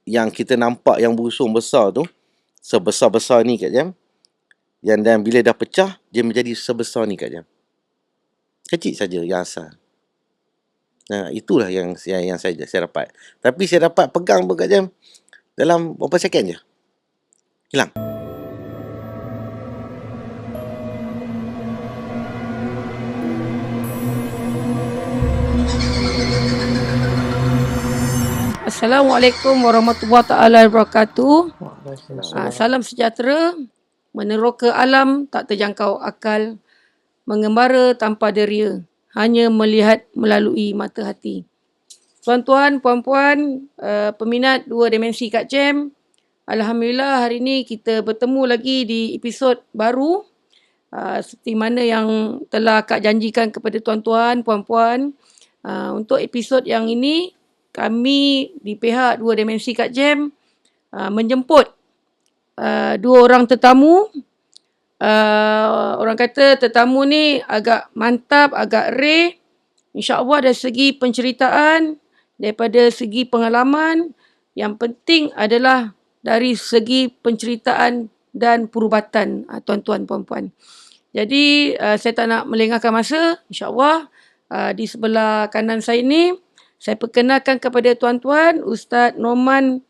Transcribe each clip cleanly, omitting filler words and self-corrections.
yang kita nampak yang busung besar tu, sebesar-besar ni Kak Jam, dan bila dah pecah, dia menjadi sebesar ni Kak Jam. Kecil saja yang asal. Nah, itulah yang saya dapat. Tapi saya dapat pegang pun Kak Jam, dalam berapa second je, hilang. Assalamualaikum warahmatullahi taala wabarakatuh. Salam sejahtera. Meneroka alam tak terjangkau akal. Mengembara tanpa deria. Hanya melihat melalui mata hati. Tuan-tuan, puan-puan, peminat dua dimensi Kak Jam. Alhamdulillah hari ini kita bertemu lagi di episod baru. Seperti mana yang telah Kak janjikan kepada tuan-tuan, puan-puan. Untuk episod yang ini, kami di pihak dua dimensi Kak Jam menjemput dua orang tetamu. Orang kata tetamu ni agak mantap, agak rare. InsyaAllah dari segi penceritaan, daripada segi pengalaman. Yang penting adalah dari segi penceritaan dan perubatan, tuan-tuan, puan-puan. Jadi saya tak nak melengahkan masa. InsyaAllah di sebelah kanan saya ni, saya perkenalkan kepada tuan-tuan Ustaz Noman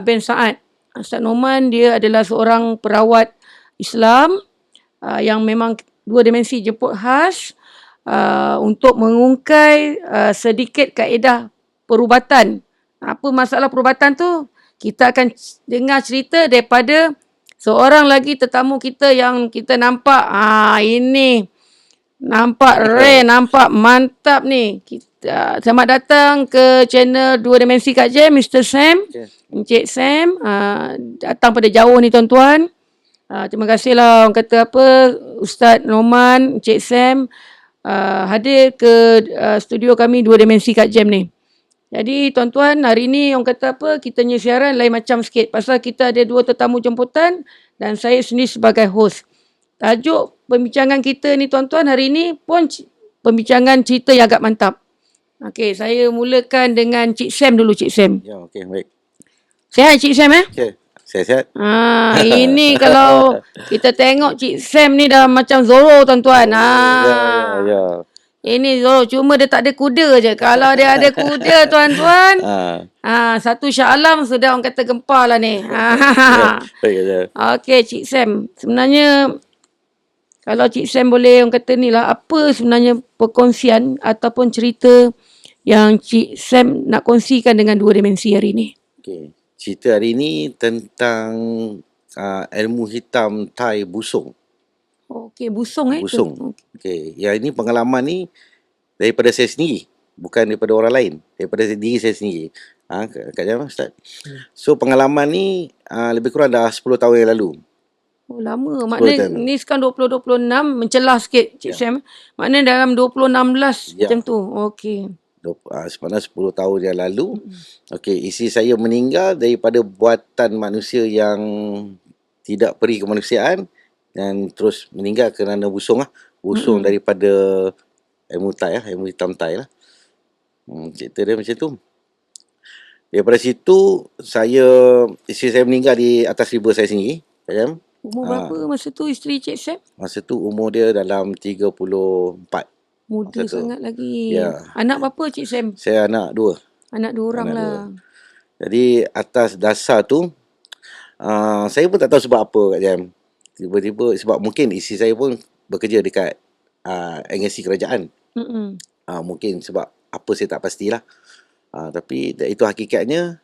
bin Saad. Ustaz Noman dia adalah seorang perawat Islam yang memang dua dimensi jemput khas untuk mengungkai sedikit kaedah perubatan. Apa masalah perubatan tu? Kita akan dengar cerita daripada seorang lagi tetamu kita yang kita nampak ini nampak rare, nampak mantap ni. Selamat datang ke channel Dua Dimensi Kak Jam, Mr. Sam. Encik Sam. Datang pada jauh ni tuan-tuan. Terima kasihlah orang kata apa, Ustaz Noman, Encik Sam hadir ke studio kami Dua Dimensi Kak Jam ni. Jadi tuan-tuan, hari ni orang kata apa, kita punya siaran lain macam sikit. Pasal kita ada dua tetamu jemputan dan saya sendiri sebagai host. Tajuk pembincangan kita ni tuan-tuan hari ni pun pembincangan cerita yang agak mantap. Okey, saya mulakan dengan Cik Sam dulu, Cik Sam. Ya, okey, baik. Sihat Cik Sam Okey, sihat. Ini kalau kita tengok Cik Sam ni dah macam Zorro tuan-tuan. Ya. Ini Zorro, cuma dia tak ada kuda je. Kalau dia ada kuda tuan-tuan, satu Shah Alam sudah orang kata gempar lah ni. Baik. Okey Cik Sam, sebenarnya kalau Cik Sam boleh orang kata ni lah, apa sebenarnya perkongsian ataupun cerita yang Cik Sam nak kongsikan dengan dua dimensi hari ni? Okey, cerita hari ni tentang ilmu hitam Thai busung. Okey, busung Busung. Okey, yang ini pengalaman ni daripada saya sendiri, bukan daripada orang lain, daripada diri saya sendiri. Kak Jam, Ustaz. So pengalaman ni lebih kurang dah 10 tahun yang lalu. Oh, lama. Maknanya ni sekarang 2026, mencelah sikit Cik Sam. Maknanya dalam 2016 macam tu. Okey. Sebenarnya 10 tahun yang lalu. Okey, isteri saya meninggal daripada buatan manusia yang tidak peri kemanusiaan dan terus meninggal kerana busung Busung daripada ilmu Thai ilmu hitam Thai lah. Cerita dia macam tu. Daripada situ isteri saya meninggal di atas riba saya sendiri. Umur berapa masa tu isteri Cik Sam? Masa tu umur dia dalam 34. Muda sangat lagi. Ya. Anak berapa Cik Sam? Saya anak dua. Anak dua orang lah. Jadi atas dasar tu, saya pun tak tahu sebab apa Kak Jam. Tiba-tiba, sebab mungkin isteri saya pun bekerja dekat agensi kerajaan. Mungkin sebab apa saya tak pastilah. Tapi itu hakikatnya,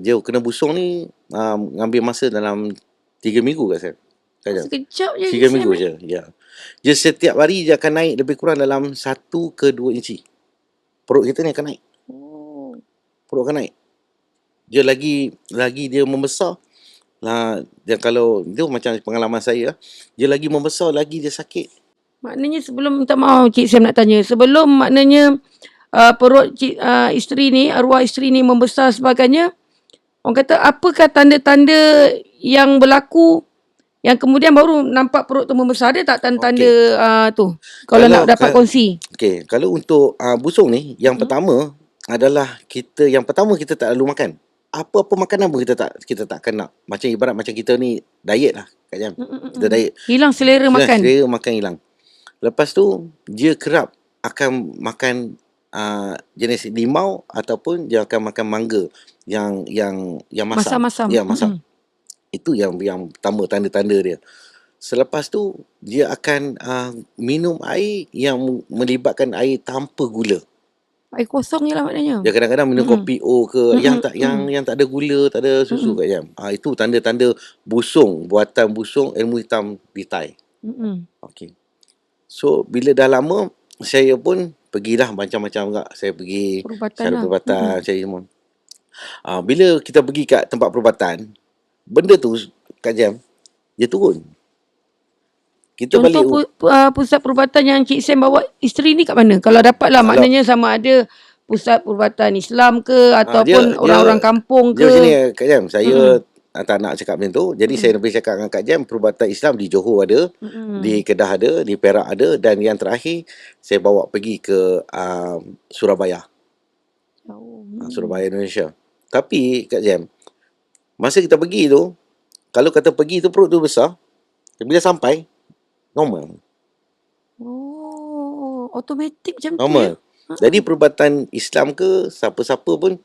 dia kena busung ni ngambil masa dalam 3 minggu kat saya. Sekejap je. 3 minggu je. Ya. Dia setiap hari dia akan naik lebih kurang dalam 1 ke 2 inci. Perut kita ni akan naik. Perut akan naik. Dia lagi dia membesar. Dia kalau itu macam pengalaman saya, dia lagi membesar, lagi dia sakit. Maknanya sebelum, minta maaf Cik Sam nak tanya, sebelum maknanya perut isteri ni, arwah isteri ni membesar sebagainya, orang kata apakah tanda-tanda yang berlaku yang kemudian baru nampak perut tu membesar? Ada tak tanda-tanda tu? Kalau nak dapat kongsi. Okey, kalau untuk busung ni, yang pertama adalah kita tak lalu makan. apa-apa makanan pun kita takkan nak. Macam ibarat macam kita ni diet lah Kak Jam. Kita diet. Hilang selera makan. Selera makan hilang. Lepas tu dia kerap akan makan jenis limau ataupun dia akan makan mangga yang masam. Masam-masam. Ya, masam. Itu yang pertama tanda-tanda dia. Selepas tu dia akan minum air yang melibatkan air tanpa gula. Air kosong je lah maknanya. Dia kadang-kadang minum kopi O ke yang tak ada gula, tak ada susu Kak Jam. Itu tanda-tanda buatan busung ilmu hitam di Thai. Okey. So bila dah lama saya pun pergilah macam-macam juga. Saya pergi perubatan saya semua. Bila kita pergi kat tempat perubatan, benda tu Kak Jam dia turun. Kita Contoh pusat perubatan yang Cik Sam bawa isteri ni kat mana? Kalau dapatlah maknanya sama ada pusat perubatan Islam ke ataupun orang-orang kampung ke. Dia sini Kak Jam, saya tak nak cakap macam tu. Jadi saya lebih cakap dengan Kak Jam, perubatan Islam di Johor ada, di Kedah ada, di Perak ada, dan yang terakhir saya bawa pergi ke Surabaya. Surabaya, Indonesia. Tapi Kak Jam, masa kita pergi tu, kalau kata pergi tu perut tu besar, bila sampai normal. Automatik macam tu. Normal. Jadi perubatan Islam ke siapa-siapa pun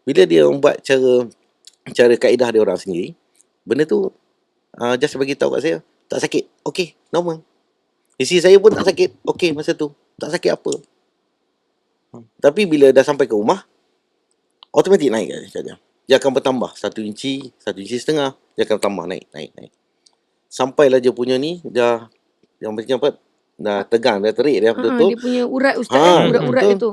bila dia membuat cara kaedah dia orang sendiri, benda tu just bagi tahu kat saya, tak sakit. Okey, normal. Isi saya pun tak sakit. Okey masa tu. Tak sakit apa. Tapi bila dah sampai ke rumah, automatik naik saja. Dia akan bertambah 1 inci, 1 inci setengah, dia akan tambah naik. Sampailah dia punya ni dah yang macam apa? Dah tegang, dah terik dia betul-betul. Dia punya urat ustaz, urat-urat dia tu.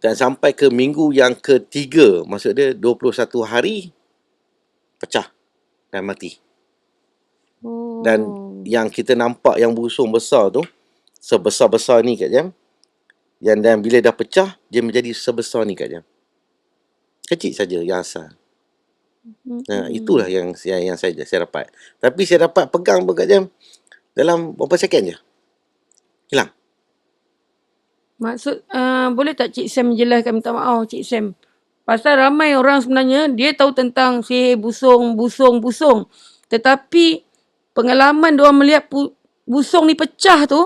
Dan sampai ke minggu yang ketiga, maksud dia 21 hari pecah dan mati. Dan yang kita nampak yang busung besar tu, sebesar-besar ni Kak Jam. Dan bila dah pecah, dia menjadi sebesar ni Kak Jam. Kecil saja yang asal. Itulah yang saya dapat. Tapi saya dapat pegang pun Kak Jam dalam berapa second je. Hilang. Maksud, boleh tak Cik Sam menjelaskan, minta maaf Cik Sam. Pasal ramai orang sebenarnya, dia tahu tentang sihir busung. Tetapi, pengalaman diorang melihat busung ni pecah tu,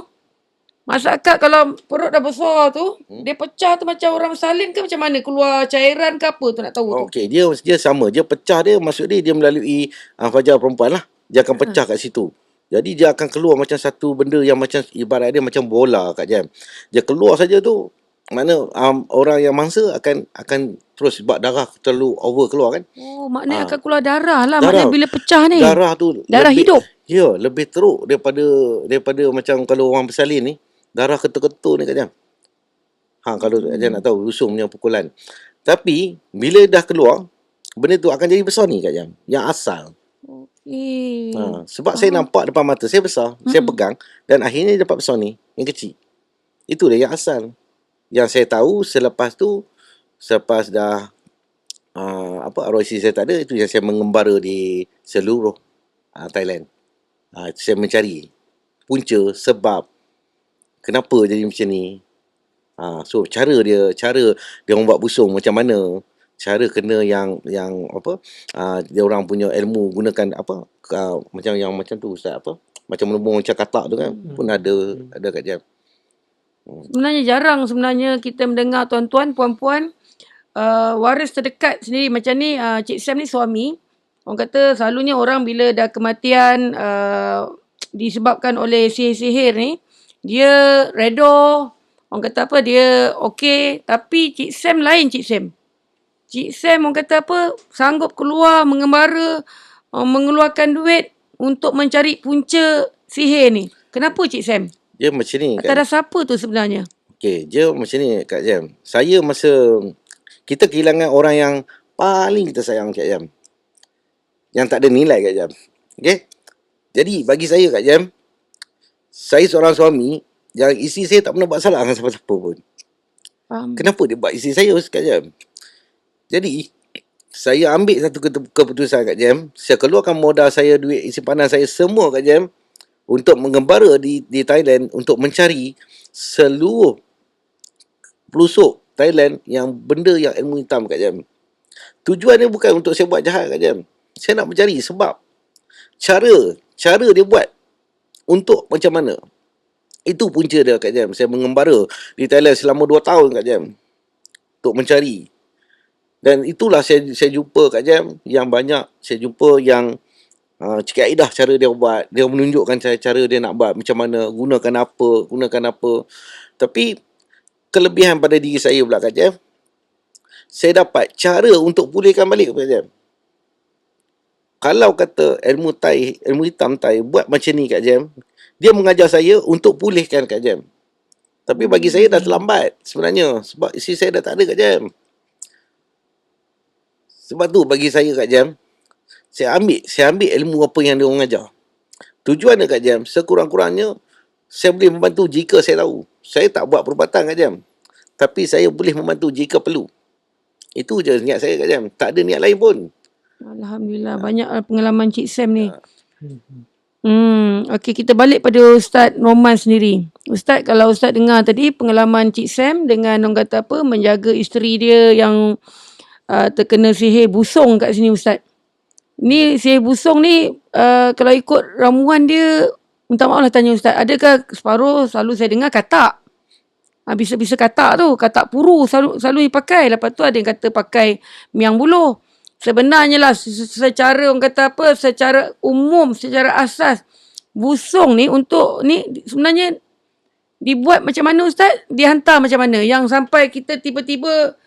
masyarakat kalau perut dah besar tu, dia pecah tu macam orang bersalin ke macam mana? Keluar cairan ke apa tu nak tahu tu? Okey, dia sama. Dia pecah dia, maksud dia melalui fajar perempuan lah. Dia akan pecah kat situ. Jadi dia akan keluar macam satu benda yang macam ibarat dia macam bola Kak Jam. Dia keluar saja tu, mana orang yang mangsa akan terus sebab darah terlalu over keluar kan. Maknanya akan keluar darah lah. Maknanya bila pecah ni. Darah tu darah lebih, hidup. Ya, lebih teruk daripada macam kalau orang bersalin ni, darah ketul-ketul ni Kak Jam. Kalau Kak Jam nak tahu busung punya pukulan. Tapi bila dah keluar, benda tu akan jadi besar ni Kak Jam. Yang asal. Sebab saya nampak depan mata saya besar, saya pegang dan akhirnya dapat besar ni, yang kecil. Itu dia yang asal. Yang saya tahu selepas dah arwah isteri saya tak ada, itu yang saya mengembara di seluruh Thailand. Saya mencari punca sebab kenapa jadi macam ni. So cara dia membuat busung macam mana, cara kena yang dia orang punya ilmu gunakan macam tu ustaz macam melembung macam katak tu kan pun ada kat Jam. Sebenarnya jarang kita mendengar tuan-tuan, puan-puan waris terdekat sendiri macam ni. Cik Sam ni suami. Orang kata selalunya orang bila dah kematian disebabkan oleh sihir-sihir ni, dia redha. Orang kata dia okey. Tapi Cik Sam lain Cik Sam. Cik Sam orang kata sanggup keluar mengembara, mengeluarkan duit untuk mencari punca sihir ni. Kenapa Cik Sam? Dia macam ni. Antara siapa tu sebenarnya? Okey, dia macam ni Kak Jam. Saya masa kita kehilangan orang yang paling kita sayang Kak Jam. Yang tak ada nilai Kak Jam. Okey? Jadi bagi saya Kak Jam, saya seorang suami yang isteri saya tak pernah buat salah dengan siapa-siapa pun. Kenapa dia buat isteri saya Kak Jam? Jadi, saya ambil satu keputusan Kak Jam. Saya keluarkan modal saya, duit simpanan saya semua Kak Jam untuk mengembara di Thailand untuk mencari seluruh pelusuk Thailand yang benda yang ilmu hitam Kak Jam. Tujuan dia bukan untuk saya buat jahat, Kak Jam. Saya nak mencari sebab cara dia buat untuk macam mana. Itu punca dia, Kak Jam. Saya mengembara di Thailand selama 2 tahun, Kak Jam, untuk mencari. Dan itulah saya jumpa, Kak Jam, yang banyak saya jumpa yang Cik Aidah cara dia buat. Dia menunjukkan cara dia nak buat macam mana, gunakan apa. Tapi kelebihan pada diri saya pula, Kak Jam, saya dapat cara untuk pulihkan balik, Kak Jam. Kalau kata ilmu hitam Thai buat macam ni, Kak Jam, dia mengajar saya untuk pulihkan, Kak Jam. Tapi bagi saya dah terlambat sebenarnya, sebab isi saya dah tak ada, Kak Jam. Sebab tu bagi saya, Kak Jam, saya ambil ilmu apa yang dia orang ajar. Tujuan dia, Kak Jam, sekurang-kurangnya saya boleh membantu jika saya tahu. Saya tak buat perubatan, Kak Jam, tapi saya boleh membantu jika perlu. Itu je niat saya, Kak Jam. Tak ada niat lain pun. Alhamdulillah, banyak pengalaman Cik Sam ni. Okey, kita balik pada Ustaz Norman sendiri. Ustaz, kalau Ustaz dengar tadi pengalaman Cik Sam dengan orang kata apa, menjaga isteri dia yang terkena sihir busung kat sini, Ustaz. Ni sihir busung ni kalau ikut ramuan dia, minta maaf lah tanya Ustaz, adakah separuh selalu saya dengar katak. Bisa-bisa katak tu, katak puru selalu dipakai. Lepas tu ada yang kata pakai miang buluh. Sebenarnya lah secara orang kata apa, secara umum, secara asas, busung ni untuk ni sebenarnya dibuat macam mana, Ustaz? Dihantar macam mana? Yang sampai kita tiba-tiba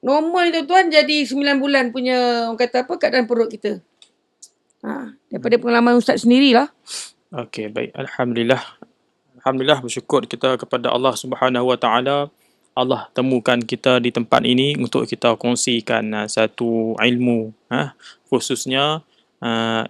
normal tu tuan jadi 9 bulan punya orang kata apa, keadaan perut kita. Daripada pengalaman Ustaz sendirilah. Okey, baik. Alhamdulillah, bersyukur kita kepada Allah Subhanahu Wa Taala. Allah temukan kita di tempat ini untuk kita kongsikan satu ilmu, khususnya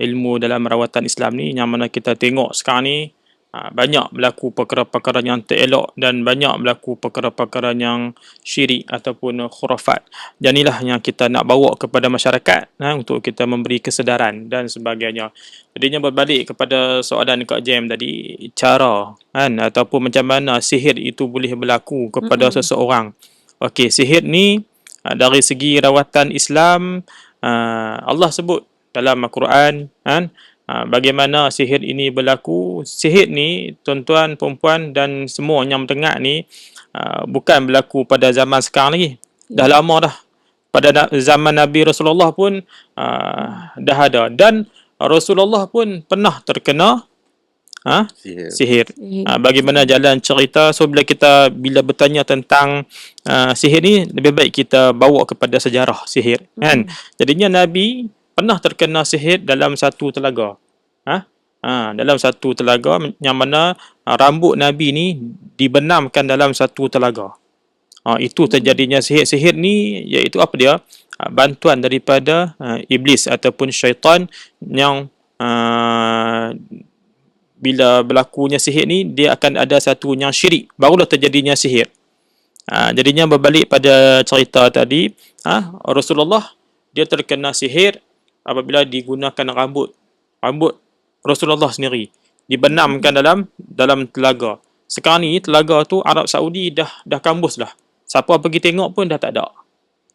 ilmu dalam rawatan Islam ni, yang mana kita tengok sekarang ni banyak berlaku perkara-perkara yang tak elok dan banyak berlaku perkara-perkara yang syirik ataupun khurafat. Dan inilah yang kita nak bawa kepada masyarakat untuk kita memberi kesedaran dan sebagainya. Jadinya berbalik kepada soalan Kak Jem tadi, cara ataupun macam mana sihir itu boleh berlaku kepada seseorang. Okey, sihir ni dari segi rawatan Islam, Allah sebut dalam Al-Quran bagaimana sihir ini berlaku. Sihir ni, tuan-tuan, perempuan dan semua yang mendengar ni, bukan berlaku pada zaman sekarang lagi. Dah lama dah. Pada zaman Nabi Rasulullah pun dah ada. Dan Rasulullah pun pernah terkena sihir. Bagaimana jalan cerita. So bila bertanya tentang sihir ni, lebih baik kita bawa kepada sejarah sihir. Jadinya Nabi pernah terkena sihir dalam satu telaga. Dalam satu telaga yang mana rambut Nabi ni dibenamkan dalam satu telaga. Itu terjadinya sihir. Sihir ni iaitu apa dia? Bantuan daripada iblis ataupun syaitan yang bila berlakunya sihir ni, dia akan ada satu yang syirik, barulah terjadinya sihir. Jadinya berbalik pada cerita tadi, Rasulullah dia terkena sihir apabila digunakan rambut Rasulullah sendiri dibenamkan dalam telaga. Sekarang ni telaga tu Arab Saudi dah kambus dah. Siapa pergi tengok pun dah tak ada.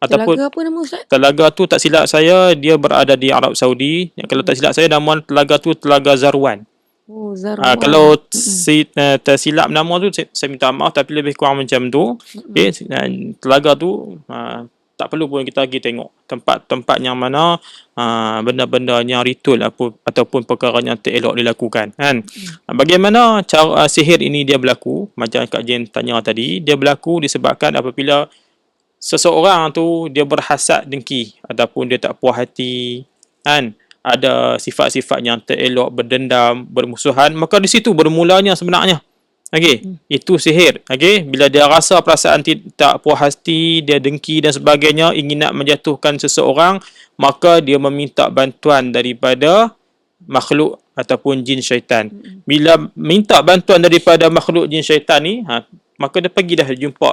Ataupun Telaga apa nama Ustaz? Telaga tu tak silap saya dia berada di Arab Saudi. Kalau tak silap saya nama telaga tu Telaga Zarwan. Oh, Zarwan. Kalau tersilap nama tu saya minta maaf, tapi lebih kurang macam tu. Okay, telaga tu tak perlu pun kita pergi tengok tempat yang mana benda-benda yang ritual ataupun perkara yang tak elok dilakukan kan. Bagaimana cara sihir ini dia berlaku? Macam Kak Jen tanya tadi, dia berlaku disebabkan apabila seseorang tu dia berhasad dengki ataupun dia tak puas hati kan, ada sifat-sifat yang tak elok, berdendam, bermusuhan, maka di situ bermulanya sebenarnya. Okey, itu sihir. Okey, bila dia rasa perasaan tak puas hati, dia dengki dan sebagainya, ingin nak menjatuhkan seseorang, maka dia meminta bantuan daripada makhluk ataupun jin syaitan. Bila minta bantuan daripada makhluk jin syaitan ni, maka dia pergi dah jumpa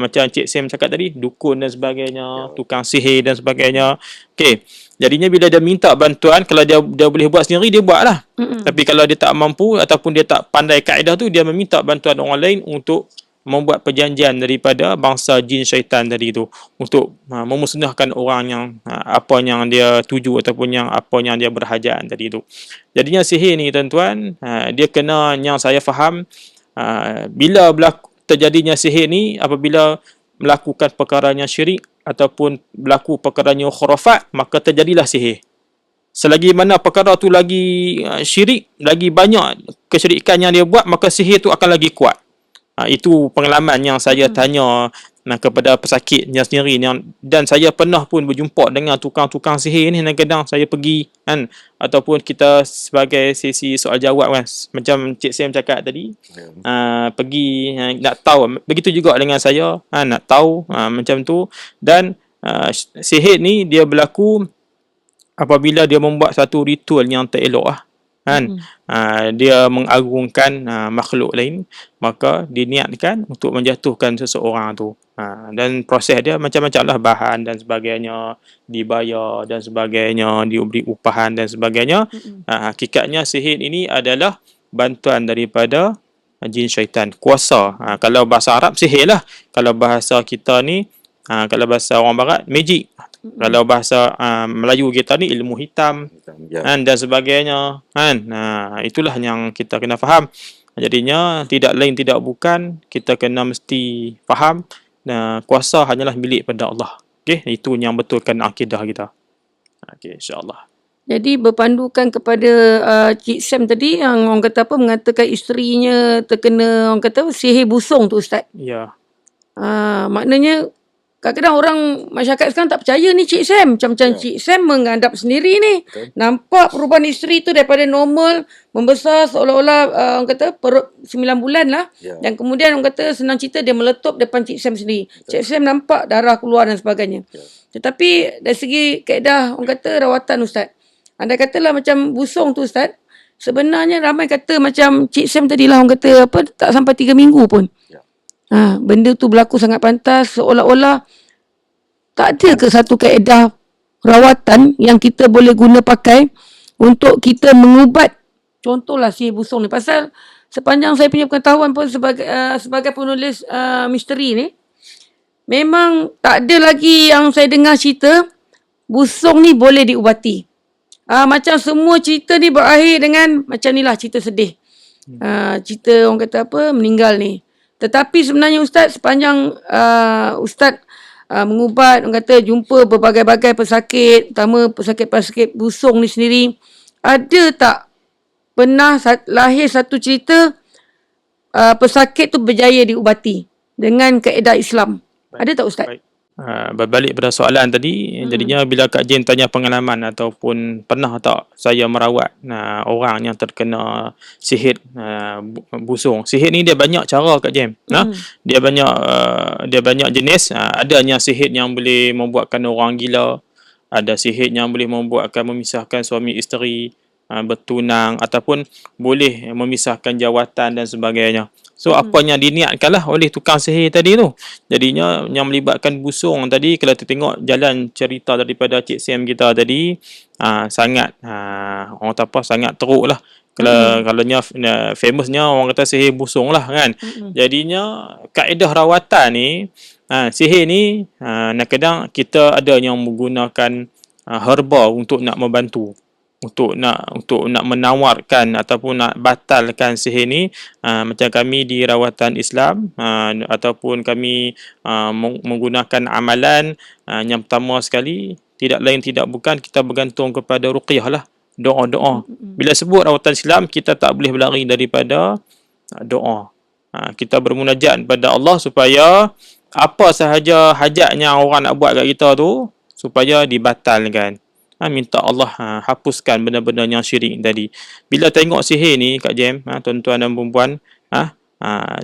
macam Cik Sam cakap tadi, dukun dan sebagainya, tukang sihir dan sebagainya. Okey, jadinya bila dia minta bantuan, kalau dia boleh buat sendiri, dia buat lah. Tapi kalau dia tak mampu ataupun dia tak pandai kaedah tu, dia meminta bantuan orang lain untuk membuat perjanjian daripada bangsa jin syaitan tadi tu untuk memusnahkan orang yang apa yang dia tuju ataupun yang apa yang dia berhajat tadi tu. Jadinya sihir ni tuan-tuan, dia kena, yang saya faham, bila terjadinya sihir ni apabila melakukan perkaranya syirik ataupun berlaku perkaranya khurafat, maka terjadilah sihir. Selagi mana perkara tu lagi syirik, lagi banyak kesyirikan yang dia buat, maka sihir tu akan lagi kuat. Itu pengalaman yang saya tanya kepada pesakitnya sendiri, dan saya pernah pun berjumpa dengan tukang-tukang sihir ni. Kadang-kadang saya pergi kan, ataupun kita sebagai sesi soal jawab kan, macam Cik Sam cakap tadi, pergi nak tahu. Begitu juga dengan saya, nak tahu macam tu. Dan sihir ni dia berlaku apabila dia membuat satu ritual yang tak elok kan. Dia mengagungkan makhluk lain, maka diniatkan untuk menjatuhkan seseorang tu. Dan proses dia macam-macam lah, bahan dan sebagainya, dibayar dan sebagainya, diberi upahan dan sebagainya. Hakikatnya sihir ini adalah bantuan daripada jin syaitan, kuasa. Kalau bahasa Arab sihir lah, kalau bahasa kita ni, kalau bahasa orang barat magic, kalau bahasa Melayu kita ni ilmu hitam kan, dan sebagainya kan. Itulah yang kita kena faham. Jadinya tidak lain tidak bukan, kita kena mesti faham kuasa hanyalah milik pada Allah. Okey, itu yang betulkan akidah kita. Okey, insya-Allah. Jadi berpandukan kepada Cik Sam tadi yang orang kata apa, mengatakan isterinya terkena orang kata sihir busung tu Ustaz. Ya. Maknanya kadang-kadang orang masyarakat sekarang tak percaya ni Cik Sam. Macam Cik Sam mengadap sendiri ni. Betul. Nampak perubahan isteri tu daripada normal membesar seolah-olah orang kata perut 9 bulan lah. Dan kemudian orang kata senang cerita dia meletup depan Cik Sam sendiri. Betul. Cik Sam nampak darah keluar dan sebagainya. Tetapi dari segi kaedah orang kata rawatan Ustaz, anda katalah macam busung tu Ustaz, sebenarnya ramai kata macam Cik Sam tadilah orang kata apa, tak sampai 3 minggu pun. Benda tu berlaku sangat pantas, seolah-olah tak ada ke satu kaedah rawatan yang kita boleh guna pakai untuk kita mengubat contohlah sihir busung ni. Pasal sepanjang saya punya pengetahuan pun sebagai penulis misteri ni, memang tak ada lagi yang saya dengar cerita busung ni boleh diubati. Macam semua cerita ni berakhir dengan macam ni lah, cerita sedih. Cerita orang kata apa, meninggal ni. Tetapi sebenarnya Ustaz, sepanjang Ustaz mengubat, orang kata jumpa berbagai-bagai pesakit, terutama pesakit-pesakit busung ni sendiri, ada tak pernah lahir satu cerita pesakit tu berjaya diubati dengan kaedah Islam? Ada tak Ustaz? Baik. Berbalik pada soalan tadi, jadinya bila Kak Jen tanya pengalaman ataupun pernah tak saya merawat orang yang terkena sihir busung. Sihir ni dia banyak cara Kak Jen. Dia banyak jenis. Ada yang sihir yang boleh membuatkan orang gila, ada sihir yang boleh membuatkan memisahkan suami isteri, bertunang, ataupun boleh memisahkan jawatan dan sebagainya. So apa yang diniatkanlah oleh tukang sihir tadi tu. Jadinya yang melibatkan busung tadi, kalau kita tengok jalan cerita daripada Cik Sam kita tadi, sangat orang kata apa, sangat teruk lah. Kalaunya famousnya orang kata sihir busung lah kan. Jadinya kaedah rawatan ni, sihir ni kadang kita ada yang menggunakan herba untuk nak membantu, untuk nak menawarkan ataupun nak batalkan sihir ni. Macam kami di rawatan Islam, ataupun kami menggunakan amalan yang pertama sekali, tidak lain tidak bukan kita bergantung kepada ruqyah lah, doa-doa. Bila sebut rawatan Islam, kita tak boleh berlari daripada doa. Kita bermunajat kepada Allah supaya apa sahaja hajatnya orang nak buat kat kita tu supaya dibatalkan. Minta Allah hapuskan benda-benda yang syirik tadi. Bila tengok sihir ni Kak Jem, tuan-tuan dan perempuan,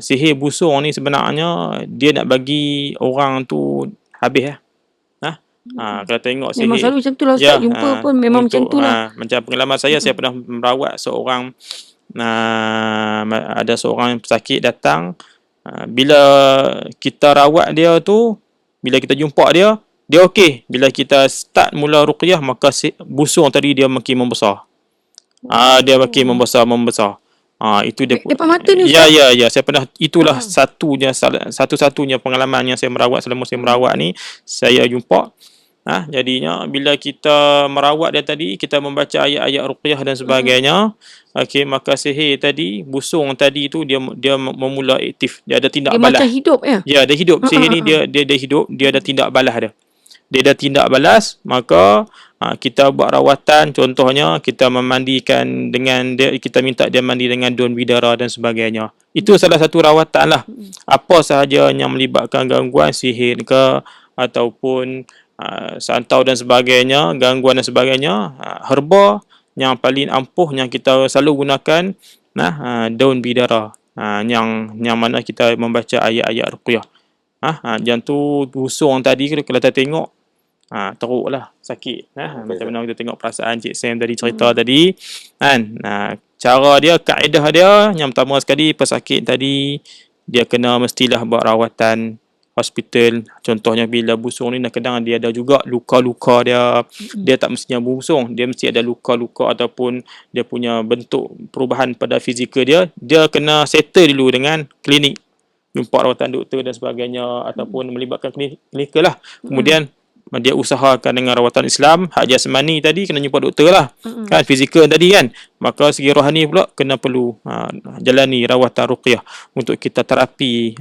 sihir busung ni sebenarnya dia nak bagi orang tu habis. Kalau tengok sihir, memang selalu macam tu lah Ustaz, jumpa pun memang macam tu lah. Macam pengalaman saya pernah merawat seorang, ada seorang pesakit datang, bila kita rawat dia tu, bila kita jumpa dia okey. Bila kita start mula ruqyah, maka busung tadi dia makin membesar. Dia makin membesar. Itu dia. Depan mata ni Ya, Ustaz? saya pernah, itulah satu-satunya pengalaman yang saya merawat selama saya merawat ni, saya jumpa. Jadinya bila kita merawat dia tadi, kita membaca ayat-ayat ruqyah dan sebagainya, okey, maka sihir tadi, busung tadi tu dia memula aktif, dia ada tindak Dia balas. macam hidup ya? Ya, dia hidup. Sihir ni dia hidup, dia ada tindak balas dia. Dia dah tindak balas, maka kita buat rawatan, contohnya kita memandikan dengan dia, kita minta dia mandi dengan daun bidara dan sebagainya. Itu salah satu rawatan lah. Apa sahaja yang melibatkan gangguan sihir ke, ataupun santau dan sebagainya, gangguan dan sebagainya, herba yang paling ampuh yang kita selalu gunakan, daun bidara, yang mana kita membaca ayat-ayat ruqyah. Yang tu busung tadi kalau kita tengok, teruk lah, sakit. Macam mana kita tengok perasaan Cik Sam tadi cerita tadi kan. Cara dia, kaedah dia, yang pertama sekali, pesakit tadi dia kena mestilah buat rawatan hospital. Contohnya bila busung ni, kadang dia ada juga luka-luka dia. Dia tak mestinya busung, dia mesti ada luka-luka ataupun dia punya bentuk perubahan pada fizikal dia. Dia kena settle dulu dengan klinik, jumpa rawatan doktor dan sebagainya, ataupun melibatkan klinikal lah. Kemudian dia usahakan dengan rawatan Islam. Hak jasmani tadi kena jumpa doktor lah, kan, fizikal tadi kan. Maka segi rohani pula kena perlu jalani rawatan ruqyah untuk kita terapi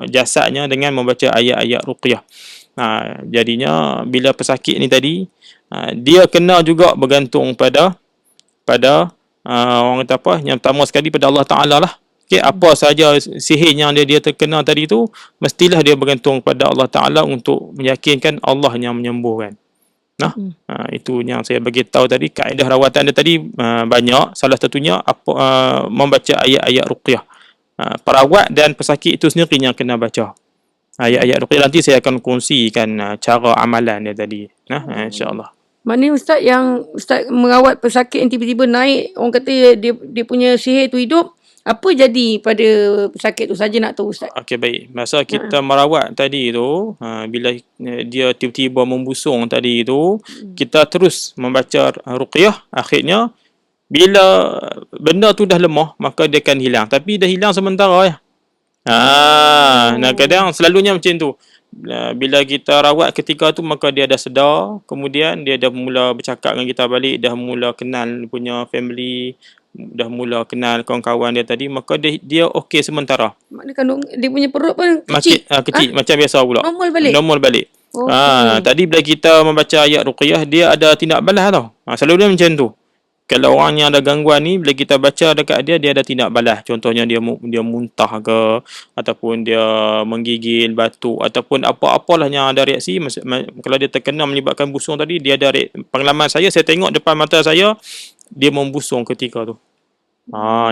jasadnya dengan membaca ayat-ayat ruqyah. Jadinya bila pesakit ni tadi, dia kena juga bergantung pada orang kata apa, yang pertama sekali pada Allah Ta'ala lah. Okay, apa sahaja sihir yang dia terkena tadi tu, mestilah dia bergantung pada Allah Ta'ala untuk meyakinkan Allah yang menyembuhkan. Itu yang saya bagi tahu tadi. Kaedah rawatan dia tadi banyak. Salah satunya membaca ayat-ayat ruqyah. Perawat dan pesakit itu sendiri yang kena baca ayat-ayat ruqyah. Nanti saya akan kongsikan cara amalan dia tadi, insya-Allah. Maknanya Ustaz, yang Ustaz merawat pesakit yang tiba-tiba naik, orang kata dia punya sihir tu hidup, apa jadi pada pesakit tu saja nak tahu Ustaz. Okey, baik. Masa kita merawat tadi tu, bila dia tiba-tiba membusung tadi tu, kita terus membaca ruqyah. Akhirnya bila benda tu dah lemah, maka dia akan hilang. Tapi dah hilang sementara ya. Kadang selalunya macam tu. Bila kita rawat ketika tu, maka dia dah sedar, kemudian dia dah mula bercakap dengan kita balik, dah mula kenal punya family, dah mula kenal kawan-kawan dia tadi, maka dia okey sementara. Maknanya kandung dia punya perut pun kecil. Kecil macam biasa pula. Normal balik. Tadi bila kita membaca ayat ruqyah, dia ada tindak balas tau. Selalu dia macam tu. Kalau orang yang ada gangguan ni, bila kita baca dekat dia ada tindak balas. Contohnya dia muntah ke, ataupun dia menggigil, batuk, ataupun apa-apalah yang ada reaksi. Kalau dia terkena melibatkan busung tadi, dia ada pengalaman saya tengok depan mata saya, dia membusung ketika tu.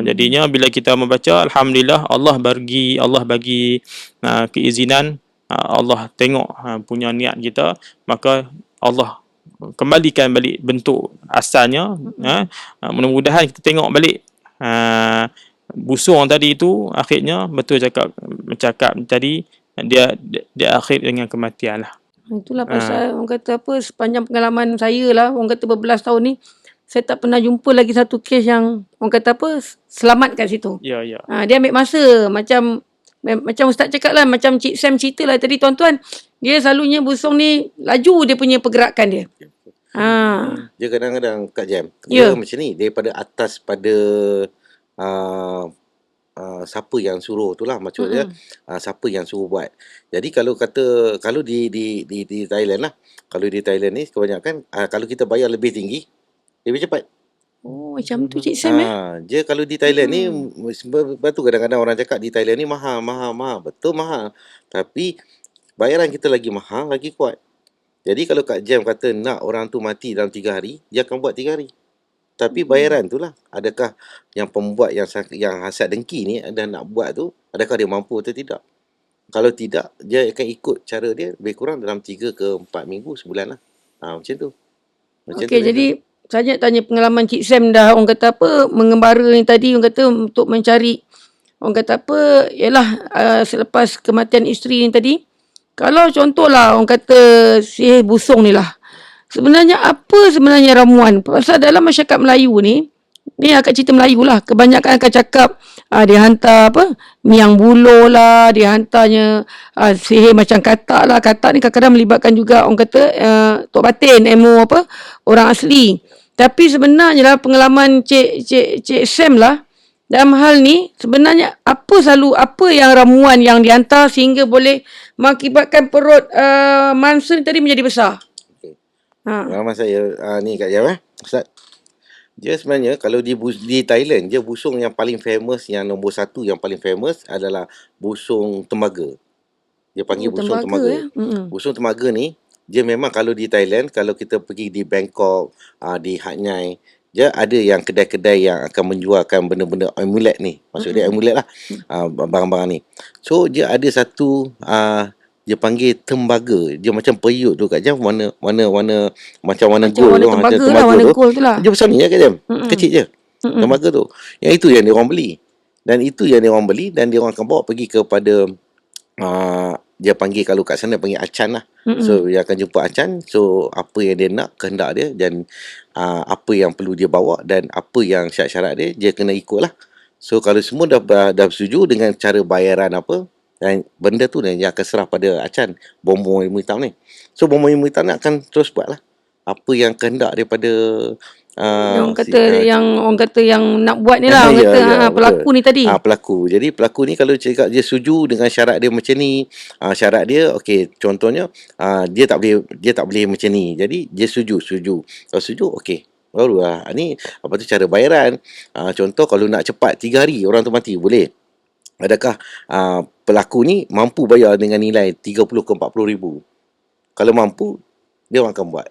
Jadinya bila kita membaca, alhamdulillah, Allah bagi keizinan, Allah tengok punya niat kita, maka Allah kembalikan balik bentuk asalnya. Mudah-mudahan kita tengok balik busung tadi itu, akhirnya betul cakap tadi, dia akhir dengan kematian lah. Itulah pasal orang kata apa, sepanjang pengalaman saya lah, orang kata berbelas tahun ni, saya tak pernah jumpa lagi satu kes yang orang kata apa, selamat kat situ. Ya. Dia ambil masa, macam Ustaz cakap lah, macam Cik Sam cerita lah tadi, tuan-tuan, dia selalunya busung ni laju dia punya pergerakan dia. Dia kadang-kadang Kak Jam, dia macam ni, daripada atas pada siapa yang suruh tu lah, maksudnya siapa yang suruh buat. Jadi kalau di Thailand lah, kalau di Thailand ni kebanyakan kalau kita bayar lebih tinggi, lebih cepat. Macam tu Cik Sam Dia kalau di Thailand ni, betul kadang-kadang orang cakap di Thailand ni mahal. Betul mahal. Tapi bayaran kita lagi mahal, lagi kuat. Jadi kalau Kak Jam kata nak orang tu mati dalam 3 hari, dia akan buat 3 hari. Tapi bayaran tu lah, adakah yang pembuat yang hasad dengki ni dan nak buat tu, adakah dia mampu atau tidak? Kalau tidak, dia akan ikut cara dia lebih kurang dalam 3 ke 4 minggu, sebulan lah. Macam tu. Okey, jadi saya nak tanya pengalaman Cik Sam dah, orang kata apa, mengembara ni tadi, orang kata untuk mencari, orang kata apa, ialah selepas kematian isteri ni tadi, kalau contohlah orang kata sihir busung ni lah, sebenarnya apa sebenarnya ramuan? Pasal dalam masyarakat Melayu ni, Ni akak cerita Melayu lah. Kebanyakan akan cakap dia hantar apa, miang bulo lah, dia hantarnya sihir macam katak lah. Katak ni kadang-kadang melibatkan juga orang kata tok batin, ilmu apa, orang asli. Tapi sebenarnya lah pengalaman Cik Sam lah, dalam hal ni sebenarnya apa yang ramuan yang dihantar sehingga boleh mengakibatkan perut mangsa ni tadi menjadi besar. Okey. Ha. Pengalaman saya ni Kak Jam Ustaz. Dia sebenarnya kalau di Thailand, dia busung yang paling famous, yang nombor satu yang paling famous adalah busung tembaga. Dia panggil busung tembaga. Busung tembaga ni, dia memang kalau di Thailand, kalau kita pergi di Bangkok, di Hat Yai, dia ada yang kedai-kedai yang akan menjualkan benda-benda amulet ni. Maksud dia amulet lah, barang-barang ni. So, dia ada satu dia panggil tembaga. Dia macam periuk tu Kak Jam, warna macam warna gold tu, tembaga macam lah, warna tu. gold tu lah. Dia besar ni ya Kak Jam. Kecil je. Tembaga tu. Yang itu yang dia orang beli. Dan itu yang dia orang beli dan dia orang akan bawa pergi kepada dia panggil, kalau kat sana panggil acan lah. So dia akan jumpa acan. So apa yang dia nak, kehendak dia, dan apa yang perlu dia bawa dan apa yang syarat-syarat dia kena ikut lah. So kalau semua dah setuju dengan cara bayaran apa, dan benda tu dia akan serah pada acan, bombong ilmu hitam ni. So bombong ilmu hitam ni akan terus buat lah apa yang kehendak daripada orang kata yang nak buat ni lah, orang kata pelaku betul. ni tadi. Pelaku. Jadi pelaku ni kalau cakap dia setuju dengan syarat dia macam ni, syarat dia okey, contohnya dia tak boleh macam ni. Jadi dia setuju. Kalau setuju okey. Barulah ni apa tu cara bayaran. Contoh kalau nak cepat 3 hari orang tu mati, boleh. Adakah pelaku ni mampu bayar dengan nilai 30 ke 40 ribu? Kalau mampu, dia orang akan buat.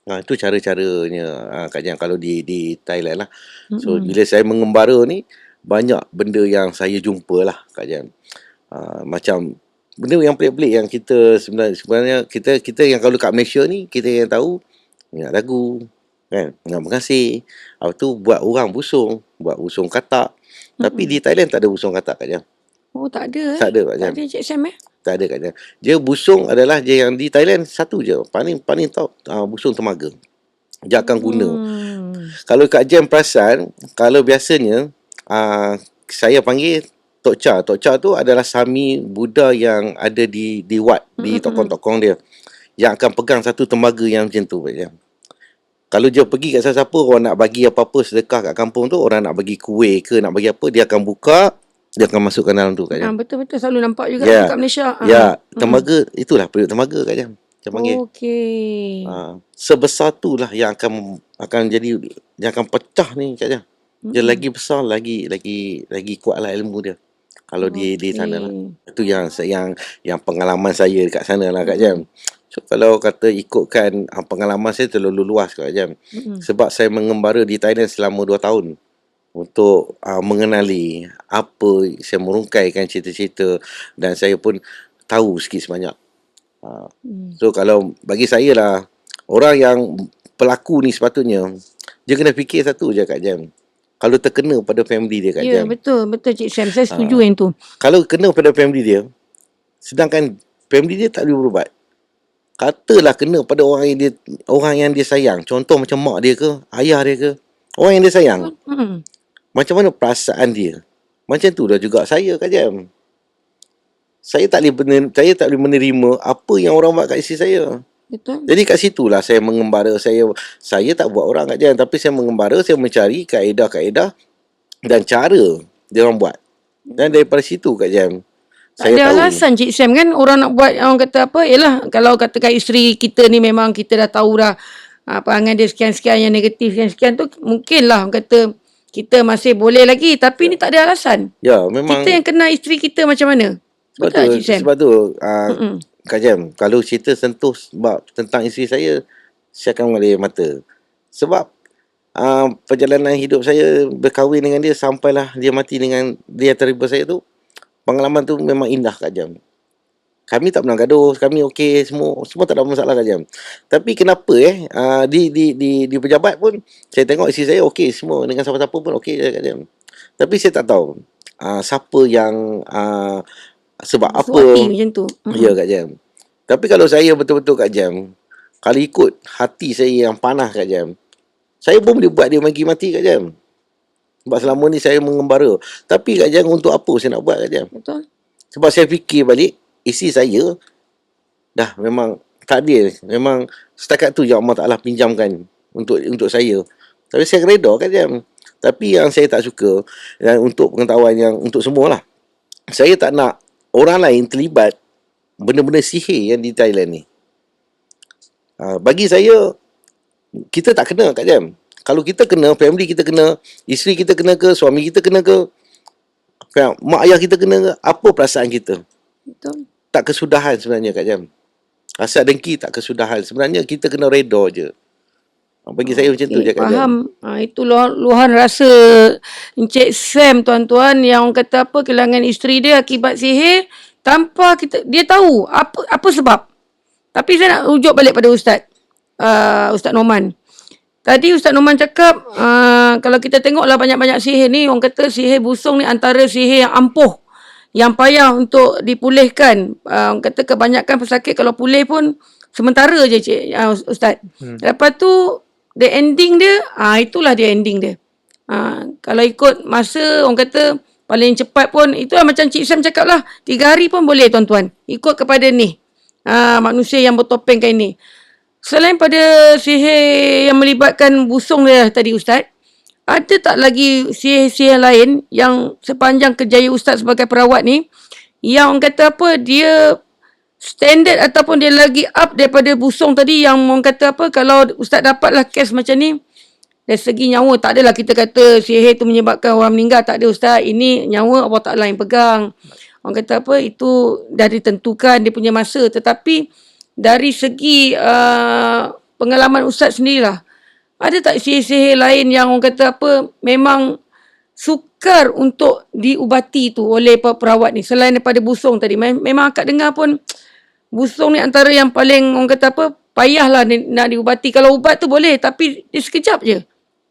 Itu cara-caranya Kak Jan kalau di Thailand lah. So bila saya mengembara ni, banyak benda yang saya jumpa lah Kak Jan. Macam benda yang pelik-pelik yang kita sebenarnya kita yang kalau kat Malaysia ni, kita yang tahu ingat lagu kan, ingat mengasih. Lepas tu buat orang busung katak. Tapi di Thailand tak ada busung katak Kak Jan. Oh, tak ada. Tak ada Kak Jan. Tak ada Cik Sam Tak ada Kak Jan. Dia busung adalah dia yang di Thailand satu je. Paling top busung temaga. Dia akan guna. Kalau Kak Jan perasan, kalau biasanya saya panggil Tok Cha. Tok Cha tu adalah Sami Buddha yang ada di Wat, di tokong-tokong dia. Yang akan pegang satu tembaga yang macam tu Kak Jan. Kalau dia pergi kat siapa-siapa, orang nak bagi apa-apa sedekah kat kampung tu, orang nak bagi kuih ke, nak bagi apa, dia akan buka, dia akan masukkan dalam tu Kak Jam. Betul-betul selalu nampak juga kat Malaysia. Tembaga, itulah periuk tembaga Kak Jam. Dia panggil. Okey. Sebesar tu lah yang akan jadi, yang akan pecah ni Kak Jam. Dia lagi besar, lagi kuatlah ilmu dia. Kalau di sana lah. Itu yang pengalaman saya dekat sana lah Kak Jam. So kalau kata ikutkan pengalaman saya terlalu luas Kak Jam. Sebab saya mengembara di Thailand selama 2 tahun. Untuk mengenali apa, saya merungkaikan cerita-cerita dan saya pun tahu sikit sebanyak. So kalau bagi saya lah, orang yang pelaku ni sepatutnya dia kena fikir satu je Kak Jam. Kalau terkena pada family dia Kak Jam. Ya, betul Cik Sam, saya setuju yang tu. Kalau kena pada family dia, sedangkan family dia tak boleh berubat, katalah kena pada orang yang dia sayang. Contoh macam mak dia ke, ayah dia ke, orang yang dia sayang. Macam mana perasaan dia? Macam tu dah juga saya Kak Jam. Saya tak boleh menerima apa yang orang buat kat isteri saya. Betul. Jadi kat situlah saya mengembara. Saya tak buat orang Kak Jam, tapi saya mengembara, saya mencari kaedah-kaedah dan cara dia orang buat. Dan daripada situ Kak Jam, tak ada alasan Cik Sam kan orang nak buat, orang kata apa, yalah kalau katakan isteri kita ni memang kita dah tahu dah perangai dia sekian-sekian yang negatif sekian-sekian tu, mungkinlah orang kata kita masih boleh lagi, tapi ni tak ada alasan. Ya, memang kita yang kena isteri kita macam mana? Betul, sebab tu Kak Jam, kalau cerita sentuh sebab tentang isteri saya akan mengalir mata. Sebab perjalanan hidup saya berkahwin dengan dia sampailah dia mati dengan dia terima saya tu, pengalaman tu memang indah Kak Jam. Kami tak pernah gaduh, kami okey, semua tak ada masalah Kak Jam. Tapi kenapa di pejabat pun saya tengok isteri saya okey semua, dengan siapa-siapa pun okey Kak Jam. Tapi saya tak tahu siapa yang sebab apa macam tu. Ya Kak Jam. Tapi kalau saya betul-betul Kak Jam, kalau ikut hati saya yang panas Kak Jam, saya pun boleh buat dia mati Kak Jam. Sebab selama ni saya mengembara. Tapi Kak Jam, untuk apa saya nak buat Kak Jam? Betul. Sebab saya fikir balik, isi saya dah memang takdir. Memang setakat tu je Allah Ta'ala pinjamkan untuk saya. Tapi saya reda Kak Jam. Tapi yang saya tak suka, dan untuk pengetahuan yang untuk semualah, saya tak nak orang lain terlibat benda-benda sihir yang di Thailand ni. Bagi saya, kita tak kena Kak Jam. Kalau kita kena, family kita kena, isteri kita kena ke, suami kita kena ke, mak ayah kita kena ke, apa perasaan kita? Betul. Tak kesudahan sebenarnya Kak Jam. Rasa dengki tak kesudahan. Sebenarnya kita kena reda je. Bagi saya macam tu je Kak Jam. Faham. Itu luahan rasa Encik Sam, tuan-tuan, yang orang kata apa, kehilangan isteri dia akibat sihir tanpa dia tahu apa sebab. Tapi saya nak rujuk balik pada Ustaz. Ustaz Noman. Tadi Ustaz Noman cakap, kalau kita tengoklah banyak-banyak sihir ni, orang kata sihir busung ni antara sihir yang ampuh, yang payah untuk dipulihkan. Orang kata kebanyakan pesakit kalau pulih pun sementara je Ustaz. Lepas tu, the ending dia, itulah dia ending dia. Kalau ikut masa, orang kata paling cepat pun, itulah macam Cik Sam cakap lah, 3 hari pun boleh tuan-tuan. Ikut kepada ni, manusia yang bertopeng kain ni. Selain pada sihir yang melibatkan busung dia tadi Ustaz, ada tak lagi sihir-sihir lain yang sepanjang kerjaya Ustaz sebagai perawat ni, yang orang kata apa, dia standard ataupun dia lagi up daripada busung tadi, yang orang kata apa, kalau Ustaz dapatlah kes macam ni, dari segi nyawa, tak adalah kita kata sihir tu menyebabkan orang meninggal, tak ada Ustaz. Ini nyawa Allah Ta'ala yang pegang. Orang kata apa, itu dah ditentukan dia punya masa. Tetapi dari segi pengalaman Ustaz sendirilah, ada tak sihir-sihir lain yang orang kata apa, memang sukar untuk diubati tu oleh perawat ni, selain daripada busung tadi? Memang akak dengar pun, busung ni antara yang paling orang kata apa, payahlah nak diubati. Kalau ubat tu boleh, tapi dia sekejap je.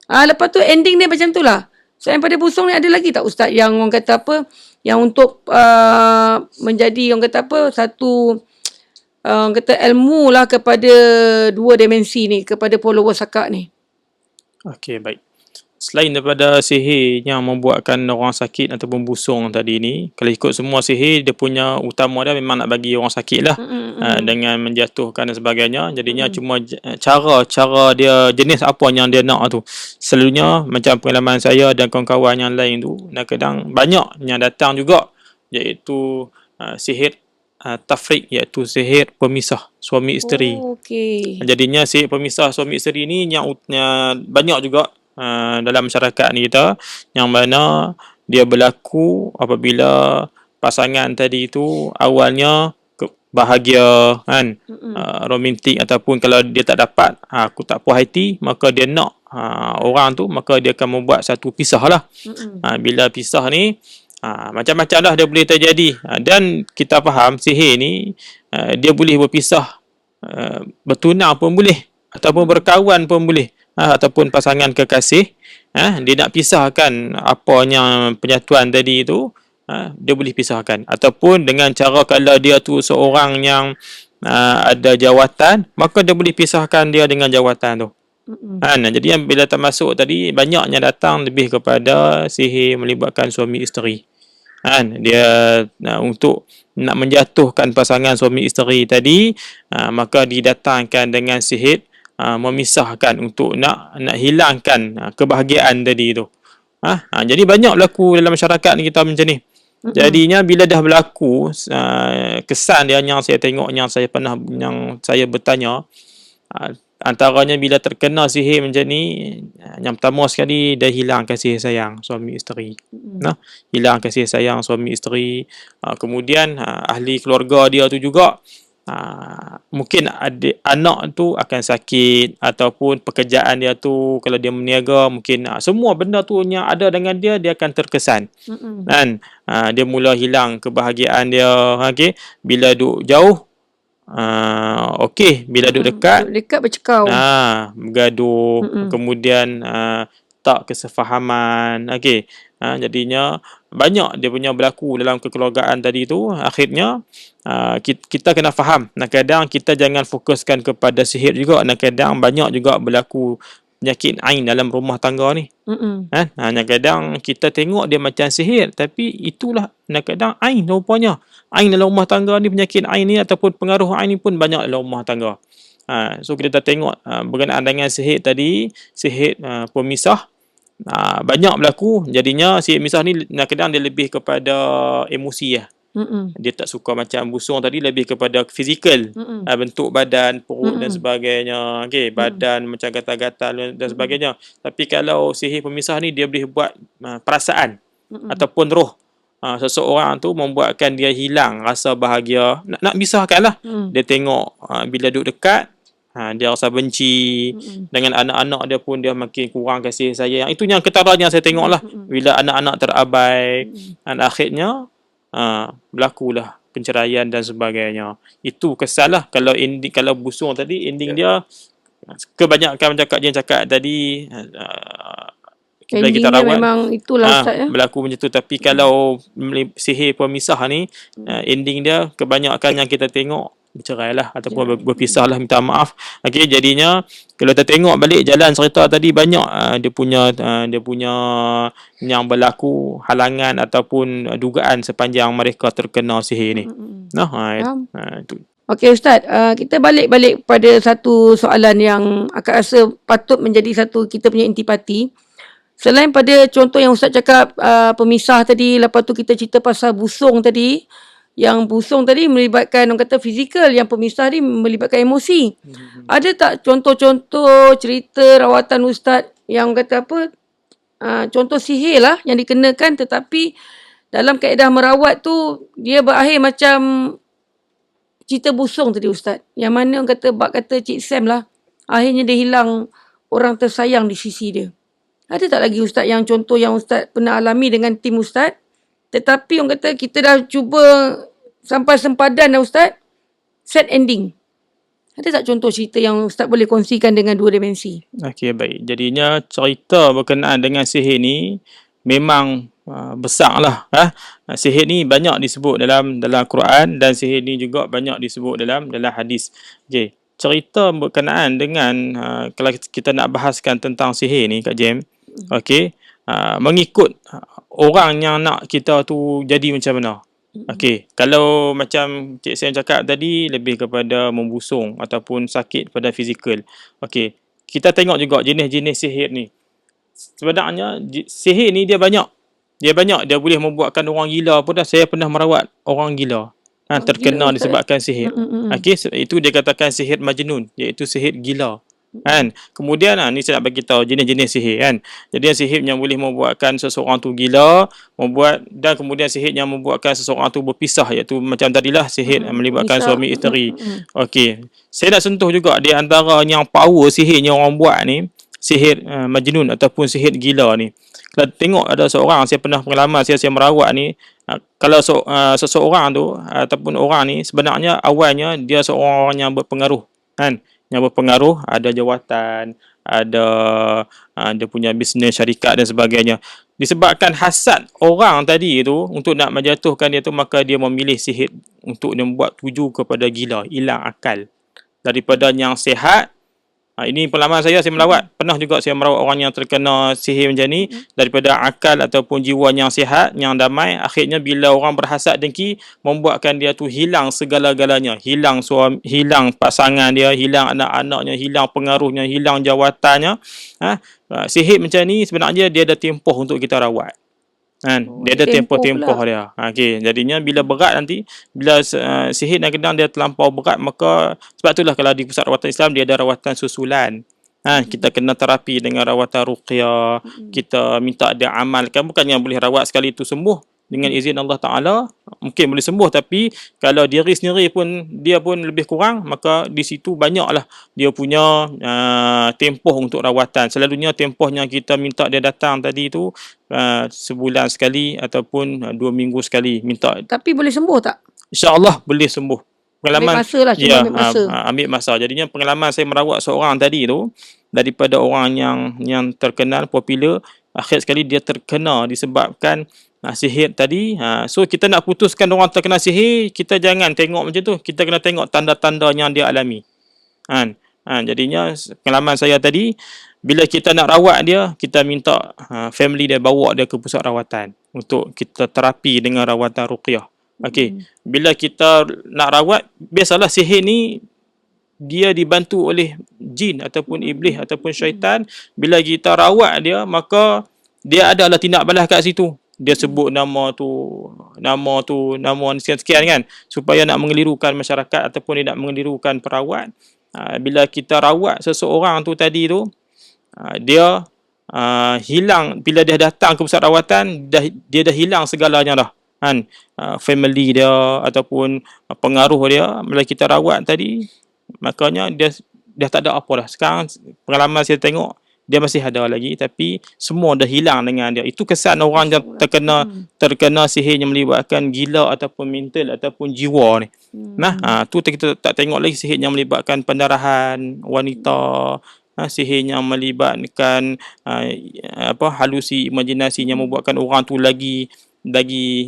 Lepas tu ending dia macam tu lah. Selain pada busung ni, ada lagi tak Ustaz yang orang kata apa, yang untuk menjadi orang kata apa, satu orang kata ilmu lah kepada 2 dimensi ni, kepada followers akak ni? Okey, baik. Selain daripada sihir yang membuatkan orang sakit ataupun busung tadi ni, kalau ikut semua sihir, dia punya utama dia memang nak bagi orang sakit lah, dengan menjatuhkan dan sebagainya. Jadinya cuma cara dia, jenis apa yang dia nak tu. Selalunya macam pengalaman saya dan kawan-kawan yang lain tu, kadang banyak yang datang juga, iaitu sihir tafriq, iaitu sihir pemisah suami isteri. Okey. Jadinya sihir pemisah suami isteri ni yang banyak juga dalam masyarakat ni kita, yang mana dia berlaku apabila pasangan tadi tu awalnya bahagia kan, romantik, ataupun kalau dia tak dapat, aku tak puas hati, maka dia nak orang tu, maka dia akan membuat satu pisah lah. Bila pisah ni, macam-macam lah dia boleh terjadi. Dan kita faham sihir ni, dia boleh berpisah, bertunang pun boleh, ataupun berkawan pun boleh, ataupun pasangan kekasih, dia nak pisahkan apanya penyatuan tadi tu, dia boleh pisahkan. Ataupun dengan cara kalau dia tu seorang yang ada jawatan, maka dia boleh pisahkan dia dengan jawatan tu. Jadi bila termasuk tadi, banyaknya datang lebih kepada sihir melibatkan suami isteri. Dia untuk nak menjatuhkan pasangan suami isteri tadi, maka didatangkan dengan sihir memisahkan, untuk nak hilangkan kebahagiaan tadi tu. Jadi banyak berlaku dalam masyarakat ni kita macam ni. Jadinya bila dah berlaku, kesan dia yang saya tengok, yang saya bertanya, antaranya bila terkena sihir macam ni, yang pertama sekali, dia hilang kasih sayang suami isteri. Hilang kasih sayang suami isteri. Kemudian ahli keluarga dia tu juga, mungkin anak tu akan sakit, ataupun pekerjaan dia tu kalau dia berniaga, mungkin semua benda tu yang ada dengan dia akan terkesan. Dan dia mula hilang kebahagiaan dia. Bila duduk jauh, bila duduk dekat bercakap, bergaduh, kemudian tak kesefahaman. Jadinya banyak dia punya berlaku dalam kekeluargaan tadi tu. Akhirnya kita kena faham, kadang kita jangan fokuskan kepada sihir juga, kadang banyak juga berlaku penyakit ain dalam rumah tangga ni. Mm-mm. Kadang-kadang kita tengok dia macam sihir, tapi itulah kadang-kadang ain rupanya. Ain dalam rumah tangga ni, penyakit ain ni ataupun pengaruh ain ni pun banyak dalam rumah tangga. So kita tengok berkenaan dengan sihir tadi, sihir pemisah banyak berlaku. Jadinya sihir pemisah ni kadang-kadang dia lebih kepada emosi . Dia tak suka macam busung tadi, lebih kepada fizikal. Bentuk badan, perut dan sebagainya. Badan macam gatal-gatal dan sebagainya. Tapi kalau sihir pemisah ni dia boleh buat perasaan ataupun roh seseorang tu, membuatkan dia hilang rasa bahagia. Nak misahkan lah. Dia tengok bila duduk dekat, dia rasa benci. Dengan anak-anak dia pun dia makin kurang kasih sayang. Itu yang ketaranya saya tengok lah. Bila anak-anak terabai, dan akhirnya berlakulah penceraian dan sebagainya. Itu kesal lah. Kalau busung tadi, ending dia kebanyakan macam Kak Jen cakap tadi, bila kita rawat memang itulah Ustaz berlaku macam tu. Tapi kalau sihir pemisah ni, ending dia kebanyakan yang kita tengok bercerai lah ataupun berpisah lah, minta maaf. Jadinya kalau kita tengok balik jalan cerita tadi, banyak dia punya yang berlaku halangan ataupun dugaan sepanjang mereka terkena sihir ni. Itu. Okey Ustaz, kita balik pada satu soalan yang akak rasa patut menjadi satu kita punya intipati. Selain pada contoh yang Ustaz cakap pemisah tadi, lepas tu kita cerita pasal busung tadi. Yang busung tadi melibatkan orang kata fizikal, yang pemisah ni melibatkan emosi. Ada tak contoh-contoh cerita rawatan Ustaz yang kata contoh sihir lah yang dikenakan, tetapi dalam kaedah merawat tu dia berakhir macam cerita busung tadi Ustaz. Yang mana orang kata Cik Sam lah, akhirnya dia hilang orang tersayang di sisi dia. Ada tak lagi Ustaz yang contoh yang Ustaz pernah alami dengan tim Ustaz, tetapi orang kata kita dah cuba sampai sempadan dah Ustaz, set ending? Ada tak contoh cerita yang Ustaz boleh kongsikan dengan dua dimensi? Okey, baik. Jadinya cerita berkenaan dengan sihir ni memang besar lah. Sihir ni banyak disebut dalam Quran, dan sihir ni juga banyak disebut dalam hadis. Cerita berkenaan dengan kalau kita nak bahaskan tentang sihir ni Kak Jem, mengikut orang yang nak kita tu jadi macam mana. Kalau macam Cik Sam cakap tadi, lebih kepada membusung ataupun sakit pada fizikal. Kita tengok juga jenis-jenis sihir ni. Sebenarnya sihir ni dia banyak. Dia boleh membuatkan orang gila pun dah. Saya pernah merawat orang gila terkena disebabkan sihir. Itu dia katakan sihir majnun, iaitu sihir gila. Kemudian ni saya nak bagi tahu jenis-jenis sihir Jadi sihir yang boleh membuatkan seseorang tu gila, dan kemudian sihir yang membuatkan seseorang tu berpisah, iaitu macam tadilah sihir melibatkan suami isteri. Saya nak sentuh juga di antara yang power sihir yang orang buat ni, sihir majnun ataupun sihir gila ni. Kalau tengok ada seorang, saya pernah pengalaman saya merawat ni, kalau seseorang tu ataupun orang ni sebenarnya awalnya dia seorang orang yang berpengaruh yang berpengaruh, ada jawatan, ada dia punya bisnes, syarikat dan sebagainya. Disebabkan hasad orang tadi tu untuk nak menjatuhkan dia tu, maka dia memilih sihir untuk dia membuat tuju kepada gila, hilang akal. Daripada yang sihat, ini pengalaman saya merawat. Pernah juga saya merawat orang yang terkena sihir macam ni, daripada akal ataupun jiwa yang sihat, yang damai. Akhirnya bila orang berhasad dengki, membuatkan dia tu hilang segala-galanya. Hilang suami, hilang pasangan dia, hilang anak-anaknya, hilang pengaruhnya, hilang jawatannya. Sihir macam ni sebenarnya dia ada tempoh untuk kita rawat. Dia ada tempoh-tempoh dia. Jadinya bila berat nanti, bila sihir dan kedang dia terlampau berat, maka sebab itulah kalau di pusat rawatan Islam dia ada rawatan susulan. Kita kena terapi dengan rawatan ruqyah. Kita minta dia amalkan, bukannya boleh rawat sekali tu sembuh. Dengan izin Allah Ta'ala mungkin boleh sembuh, tapi kalau diri sendiri pun dia pun lebih kurang, maka di situ banyaklah dia punya tempoh untuk rawatan. Selalunya tempohnya kita minta dia datang tadi tu sebulan sekali ataupun 2 minggu sekali minta. Tapi boleh sembuh tak? InsyaAllah boleh sembuh. Pengalaman, ambil masa lah, cuma ambil masa. Ambil masa. Jadinya pengalaman saya merawat seorang tadi tu, daripada orang yang terkenal, popular, akhir sekali dia terkena disebabkan sihir tadi. So kita nak putuskan orang terkena sihir, kita jangan tengok macam tu. Kita kena tengok tanda-tanda yang dia alami. Jadinya pengalaman saya tadi, bila kita nak rawat dia, kita minta family dia bawa dia ke pusat rawatan untuk kita terapi dengan rawatan ruqyah. Okey, bila kita nak rawat, biasalah sihir ni dia dibantu oleh jin ataupun iblis ataupun syaitan. Bila kita rawat dia, maka dia adalah tindak balas kat situ. Dia sebut nama sekian-sekian kan, supaya nak mengelirukan masyarakat ataupun dia nak mengelirukan perawat. Bila kita rawat seseorang tu tadi tu, dia hilang. Bila dia datang ke pusat rawatan, dia dah hilang segalanya dah kan. Family dia ataupun pengaruh dia bila kita rawat tadi, makanya dia tak ada apa dah. Sekarang pengalaman saya tengok, dia masih ada lagi, tapi semua dah hilang dengan dia. Itu kesan orang yang terkena sihir yang melibatkan gila ataupun mental ataupun jiwa ni. Tu kita tak tengok lagi sihir yang melibatkan pendarahan wanita, sihir yang melibatkan halusi imajinasi yang membuatkan orang tu lagi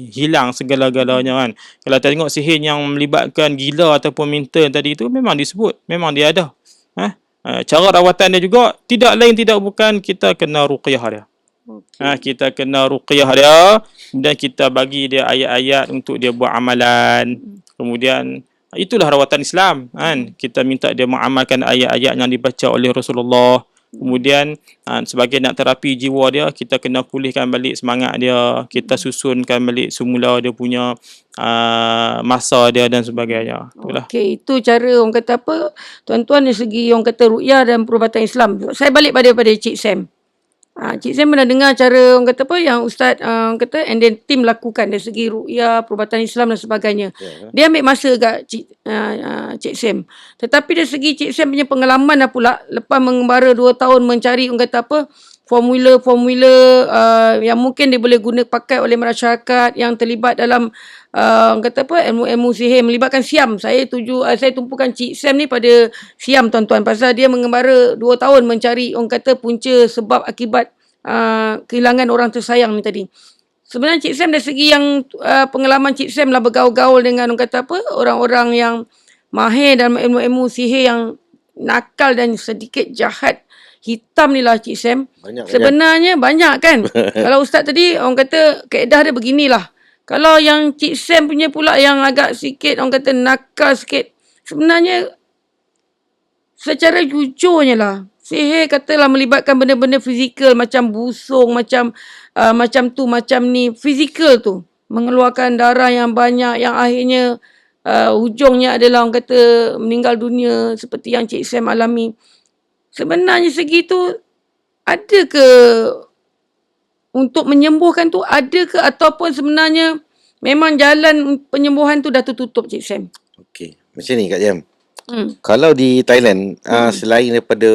hilang segala-galanya kan. Kalau tengok sihir yang melibatkan gila ataupun mental tadi tu, memang disebut, memang dia ada. Cara rawatan dia juga tidak lain tidak bukan kita kena ruqyah dia. Kita kena ruqyah dia, dan kita bagi dia ayat-ayat untuk dia buat amalan. Kemudian itulah rawatan Islam kan. Kita minta dia mengamalkan ayat-ayat yang dibaca oleh Rasulullah. Kemudian sebagai nak terapi jiwa dia, kita kena pulihkan balik semangat dia, kita susunkan balik semula dia punya masa dia dan sebagainya. Itulah. Okey, itu cara orang kata apa, tuan-tuan, dari segi orang kata ruqyah dan perubatan Islam. Saya balik pada Cik Sam. Cik Sam pernah dengar cara orang kata apa yang Ustaz orang kata and then tim lakukan dari segi ruqyah, perubatan Islam dan sebagainya. Dia ambil masa kat Cik Sam. Tetapi dari segi Cik Sam punya pengalaman dah pula, lepas mengembara 2 tahun mencari orang kata apa, formula-formula yang mungkin dia boleh guna pakai oleh masyarakat yang terlibat dalam orang kata apa, ilmu-ilmu sihir melibatkan siam. Saya tumpukan Cik Sam ni pada siam, tuan-tuan, pasal dia mengembara 2 tahun mencari orang kata punca sebab akibat kehilangan orang tersayang ni tadi. Sebenarnya Cik Sam dari segi yang pengalaman Cik Sam lah bergaul-gaul dengan orang kata apa, orang-orang yang mahir dalam ilmu-ilmu sihir yang nakal dan sedikit jahat, hitam ni lah Cik Sam. Sebenarnya banyak kan. Kalau Ustaz tadi orang kata kaedah dia beginilah. Kalau yang Cik Sam punya pula yang agak sikit orang kata nakal sikit, sebenarnya secara jujurnya lah, sihir katalah melibatkan benda-benda fizikal macam busung, macam ni, fizikal tu. Mengeluarkan darah yang banyak yang akhirnya hujungnya adalah orang kata meninggal dunia seperti yang Cik Sam alami. Sebenarnya segitu, ada ke untuk menyembuhkan tu, ada ke, ataupun sebenarnya memang jalan penyembuhan tu dah tertutup, Cik Sam? Okey, macam ni Kak Jam. Kalau di Thailand, selain daripada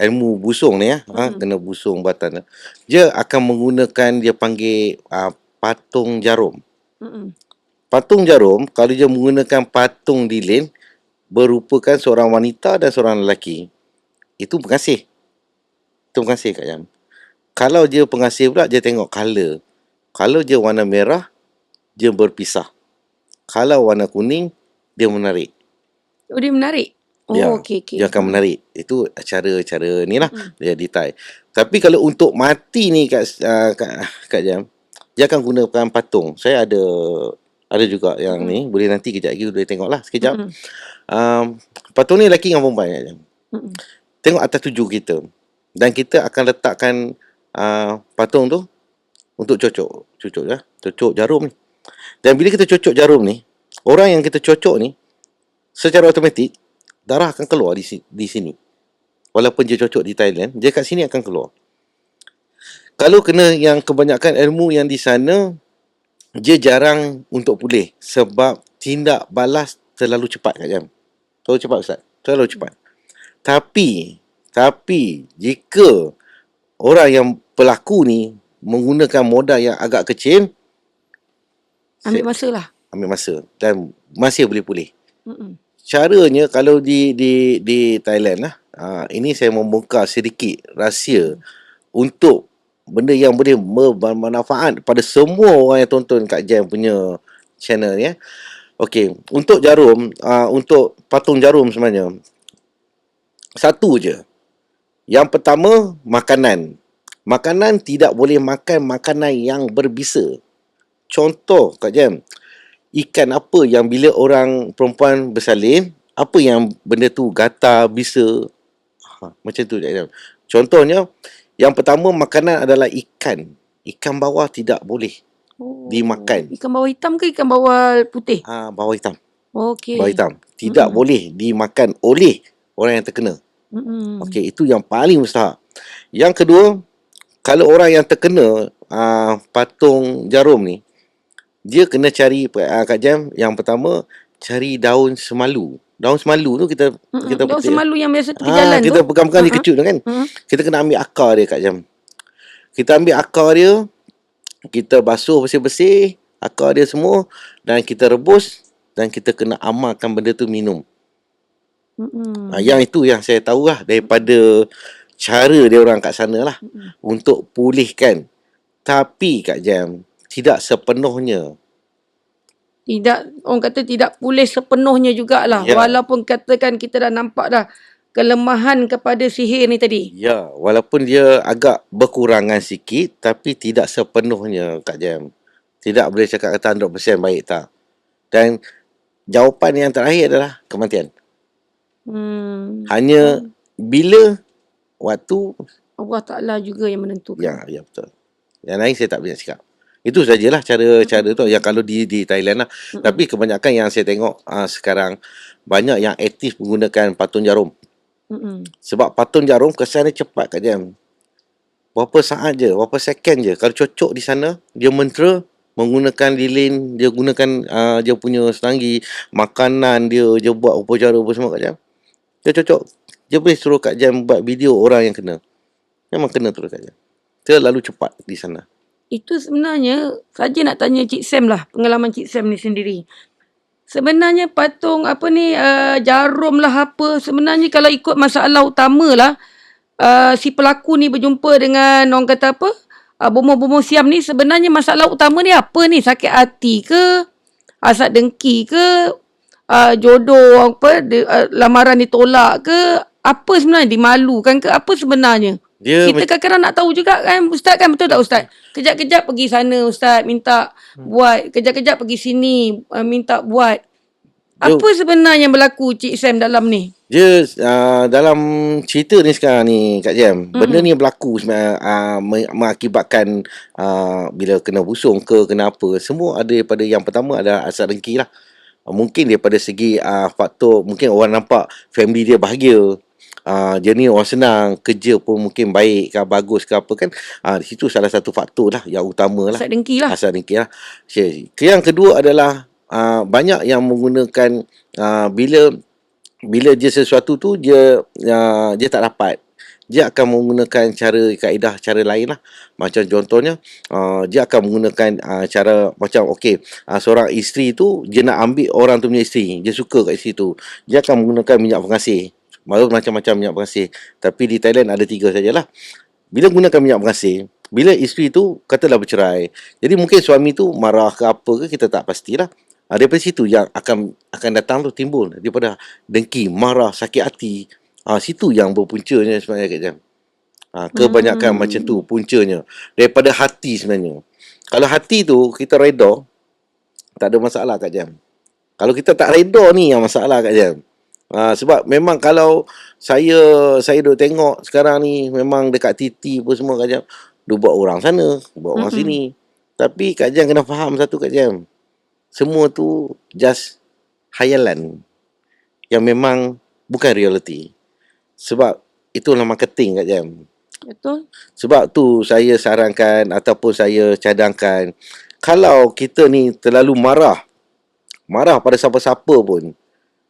ilmu busung ni kena busung batan, dia akan menggunakan, dia panggil patung jarum. Patung jarum, kalau dia menggunakan patung lilin, berupakan seorang wanita dan seorang lelaki. Itu pengasih. Itu pengasih Kak Jam. Kalau dia pengasih pula, dia tengok color. Kalau dia warna merah, dia berpisah. Kalau warna kuning, dia menarik. Oh, dia menarik? Oh, ya, okey. Dia akan menarik. Itu cara-cara ni lah. Dia detail. Tapi kalau untuk mati ni Kak Jam, dia akan gunakan patung. Saya ada juga yang ni. Boleh nanti kejap lagi boleh tengok lah sekejap. Patung ni lelaki dengan perempuan Kak Jam. Tengok atas tuju kita. Dan kita akan letakkan patung tu untuk cocok jarum ni. Dan bila kita cocok jarum ni, orang yang kita cocok ni, secara automatik darah akan keluar di sini. Walaupun dia cocok di Thailand, dia kat sini akan keluar. Kalau kena yang kebanyakan ilmu yang di sana, dia jarang untuk pulih sebab tindak balas terlalu cepat Kak Jam. Terlalu cepat Ustaz. Terlalu cepat. Tapi jika orang yang pelaku ni menggunakan modal yang agak kecil, ambil masa lah. Ambil masa dan masih boleh pulih. Caranya kalau di Thailand lah, ini saya membongkar sedikit rahsia untuk benda yang boleh bermanfaat pada semua orang yang tonton Kak Jam punya channel ya. Okey, untuk jarum, untuk patung jarum sebenarnya satu je Yang pertama, makanan. Makanan tidak boleh makan makanan yang berbisa. Contoh, Kak Jam, ikan apa yang bila orang perempuan bersalin, apa yang benda tu gatal, bisa. Macam tu, Kak Jam. Contohnya, yang pertama makanan adalah ikan. Ikan bawal tidak boleh dimakan. Ikan bawal hitam ke ikan bawal putih? Bawal hitam. Okey. Bawal hitam. Tidak boleh dimakan oleh orang yang terkena. Okey, itu yang paling mustahak. Yang kedua, kalau orang yang terkena patung jarum ni, dia kena cari Kak Jam, yang pertama cari daun semalu. Daun semalu tu kita Daun petik. semalu yang biasa tepi jalan tu. Kita pegang-pegang dia kecut tu kan. Kita kena ambil akar dia, Kak Jam. Kita ambil akar dia, kita basuh bersih-bersih akar dia semua, dan kita rebus, dan kita kena amalkan benda tu minum. Yang itu yang saya tahu lah daripada cara dia orang kat sana lah untuk pulihkan. Tapi Kak Jam, tidak sepenuhnya. Tidak, orang kata tidak pulih sepenuhnya jugalah. Ya. Walaupun katakan kita dah nampak dah kelemahan kepada sihir ni tadi. Ya, walaupun dia agak berkurangan sikit, tapi tidak sepenuhnya, Kak Jam. Tidak boleh cakap kata 100% baik, tak. Dan jawapan yang terakhir adalah kematian. Hanya bila waktu. Allah Ta'ala juga yang menentukan. Ya, betul. Yang lain saya tak boleh nak cakap. Itu sajalah cara tu yang kalau di Thailand lah. Tapi kebanyakan yang saya tengok sekarang, banyak yang aktif menggunakan patung jarum. Sebab patung jarum kesan dia cepat, Kak Jam. Berapa saat je, berapa second je. Kalau cocok di sana, dia mentera menggunakan lilin, dia gunakan dia punya selanggi, makanan dia buat upacara apa semua, Kak Jam. Dia cocok. Dia boleh suruh Kak Jam buat video orang yang kena. Memang kena terus, Kak Jam. Terlalu cepat di sana. Itu sebenarnya, saja nak tanya Cik Sam lah, pengalaman Cik Sam ni sendiri. Sebenarnya patung jarum lah apa, sebenarnya kalau ikut masalah utama lah, si pelaku ni berjumpa dengan orang kata apa, bomoh-bomoh siam ni, sebenarnya masalah utama ni apa ni? Sakit hati ke? Hasad dengki ke? Jodoh apa? Lamaran ditolak ke? Apa sebenarnya? Dimalukan ke? Apa sebenarnya? Kita kadang-kadang nak tahu juga kan, Ustaz kan, betul tak Ustaz? Kejap-kejap pergi sana Ustaz, minta buat. Kejap-kejap pergi sini, minta buat. Apa sebenarnya yang berlaku Cik Sam dalam ni? Dia dalam cerita ni sekarang ni, Kak Jam, benda ni berlaku sebenarnya, mengakibatkan bila kena busung ke, kena apa. Semua ada daripada yang pertama adalah asal dengki lah. Mungkin daripada segi faktor, mungkin orang nampak family dia bahagia. Dia ni orang senang, kerja pun mungkin baik ke, bagus ke apa kan. Di situ salah satu faktor lah yang utama lah. Asal dengki lah. Asal dengki lah. Yang kedua adalah banyak yang menggunakan bila dia sesuatu tu dia tak dapat, dia akan menggunakan kaedah cara lain lah. Macam contohnya dia akan menggunakan cara macam seorang isteri tu, dia nak ambil orang tu punya isteri, dia suka kat isteri tu, dia akan menggunakan minyak pengasih. Macam-macam minyak pengasih, tapi di Thailand ada 3 sajalah. Bila gunakan minyak pengasih, bila isteri tu katalah bercerai, jadi mungkin suami tu marah ke apa ke, kita tak pastilah. Daripada situ yang akan datang tu timbul daripada dengki, marah, sakit hati. Situ yang berpuncanya sebenarnya, Kak Jam. Kebanyakan macam tu puncanya daripada hati sebenarnya. Kalau hati tu kita reda, tak ada masalah, Kak Jam. Kalau kita tak reda ni yang masalah, Kak Jam. Sebab memang kalau saya duk tengok sekarang ni, memang dekat titi pun semua, Kak Jam, dia buat orang sana, buat orang sini. Tapi Kak Jam kena faham satu, Kak Jam. Semua tu just khayalan yang memang bukan reality. Sebab itulah marketing, Kak Jam. Betul. Sebab tu saya sarankan ataupun saya cadangkan, kalau kita ni terlalu marah pada siapa-siapa pun,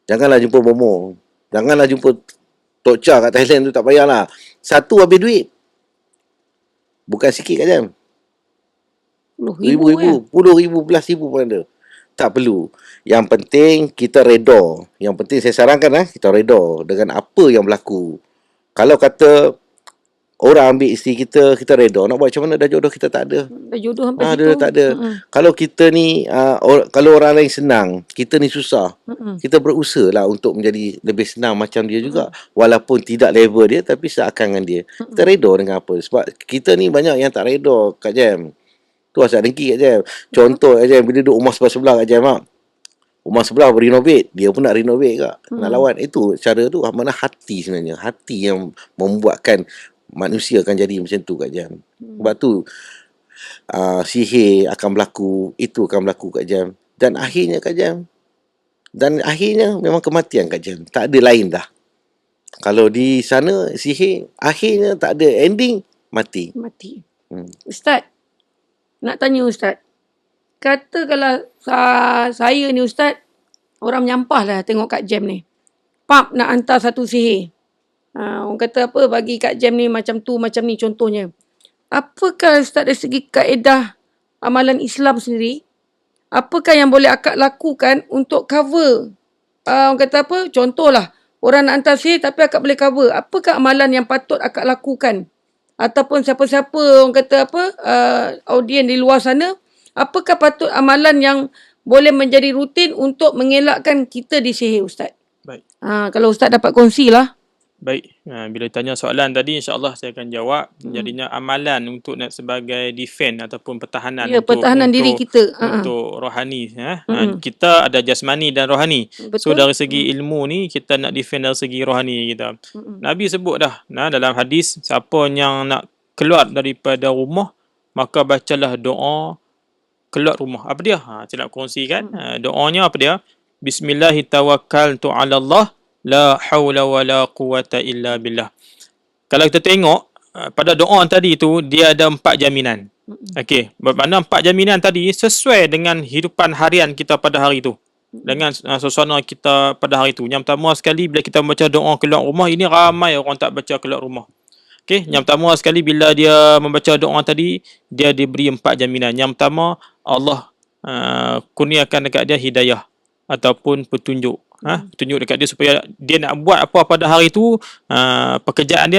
janganlah jumpa bomoh. Janganlah jumpa Tok Cha kat Thailand tu, tak payahlah. Satu habis duit. Bukan sikit, Kak Jam. Ribu-ribu, puluh ribu, belas ribu pun ada. Tak perlu. Yang penting kita reda. Yang penting saya sarankan kita reda dengan apa yang berlaku. Kalau kata orang ambil isteri kita, kita reda. Nak buat macam mana, dah jodoh kita tak ada. Dah jodoh sampai Dia situ. dah tak ada. Kalau kita ni kalau orang lain senang, kita ni susah. Kita berusaha lah untuk menjadi lebih senang macam dia juga. Walaupun tidak level dia, tapi seakan dengan dia. Kita reda dengan apa. Sebab kita ni banyak yang tak reda, Kak Jam. Tu asal dengki, Kak Jam. Contoh, Kak Jam, bila duduk rumah sebelah-sebelah, Kak Jam, rumah sebelah renovate, dia pun nak renovate, Kak. Nak lawan. Itu cara tu mana hati sebenarnya. Hati yang membuatkan manusia akan jadi macam tu, Kak Jam. Sebab tu sihir akan berlaku, itu akan berlaku, Kak Jam. Dan akhirnya, Kak Jam, memang kematian, Kak Jam. Tak ada lain dah. Kalau di sana sihir, akhirnya tak ada ending, mati. Ustaz, nak tanya Ustaz. Katakanlah saya ni Ustaz, orang menyampah lah tengok Kak Jam ni. Pap nak hantar satu sihir. Orang kata apa, bagi Kak Jam ni macam tu, macam ni contohnya. Apakah Ustaz dari segi kaedah amalan Islam sendiri, apakah yang boleh akak lakukan untuk cover? Orang kata apa, contohlah, orang nak hantar sihir tapi akak boleh cover. Apakah amalan yang patut akak lakukan? Ataupun siapa-siapa, orang kata apa, audien di luar sana, apakah patut amalan yang boleh menjadi rutin untuk mengelakkan kita disihir, Ustaz? Baik. Kalau Ustaz dapat kongsilah. Baik, bila tanya soalan tadi, insyaAllah saya akan jawab. Jadinya amalan untuk nak sebagai defend ataupun pertahanan, pertahanan diri kita. Untuk rohani. Kita ada jasmani dan rohani. Betul. So dari segi ilmu ni, kita nak defend dari segi rohani kita. Nabi sebut dah dalam hadis, siapa yang nak keluar daripada rumah, maka bacalah doa keluar rumah. Apa dia? Saya nak kongsikan. Doanya apa dia? Bismillahirrahmanirrahim. Bismillahirrahmanirrahim. La hawla wa la quwata illa billah. Kalau kita tengok pada doa tadi tu, dia ada 4 jaminan. Okey, bermakna 4 jaminan tadi sesuai dengan hidupan harian kita pada hari tu. Dengan suasana kita pada hari tu. Yang pertama sekali, bila kita membaca doa keluar rumah, ini ramai orang tak baca keluar rumah. Okey, yang pertama sekali, bila dia membaca doa tadi, dia diberi 4 jaminan. Yang pertama, Allah kurniakan dekat dia hidayah ataupun petunjuk. Petunjuk dekat dia supaya dia nak buat apa pada hari tu, pekerjaan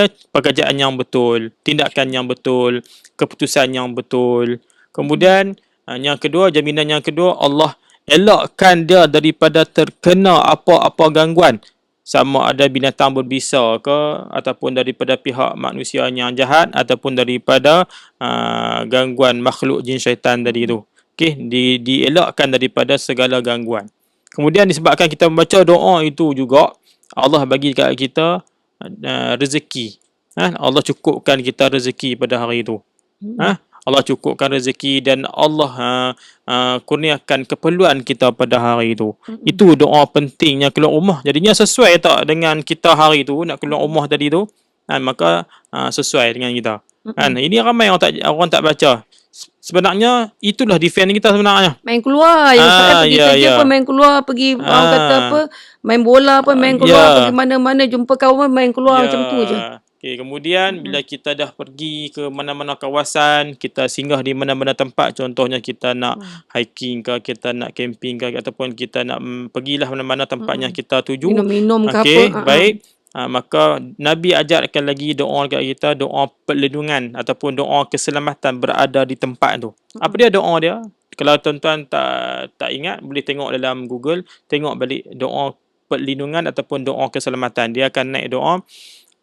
yang betul, tindakan yang betul, keputusan yang betul. Kemudian yang kedua, jaminan yang kedua, Allah elakkan dia daripada terkena apa-apa gangguan, sama ada binatang berbisa ke, ataupun daripada pihak manusia yang jahat, ataupun daripada gangguan makhluk jin syaitan tadi tu. Okey, dielakkan daripada segala gangguan. Kemudian disebabkan kita membaca doa itu juga, Allah bagi dekat kita rezeki. Allah cukupkan kita rezeki pada hari itu. Allah cukupkan rezeki dan Allah kurniakan keperluan kita pada hari itu. Itu doa pentingnya keluar rumah. Jadinya sesuai tak dengan kita hari itu nak keluar rumah tadi tu, maka sesuai dengan kita. Ini ramai orang tak baca. Sebenarnya itulah defend kita sebenarnya. Main keluar, yang saya pergi kerja pun main keluar, pergi orang kata apa, main bola pun main keluar, pergi mana-mana jumpa kawan main keluar macam tu je. Okay, kemudian bila kita dah pergi ke mana-mana kawasan, kita singgah di mana-mana tempat, contohnya kita nak hiking ke, kita nak camping ke, ataupun kita nak pergilah mana-mana tempat yang kita tuju. Minum-minum ke okay, apa. Baik. Maka Nabi ajarkan lagi doa dekat kita, doa perlindungan ataupun doa keselamatan berada di tempat tu. Apa dia doa dia? Kalau tuan-tuan tak ingat, boleh tengok dalam Google, tengok balik doa perlindungan ataupun doa keselamatan. Dia akan naik doa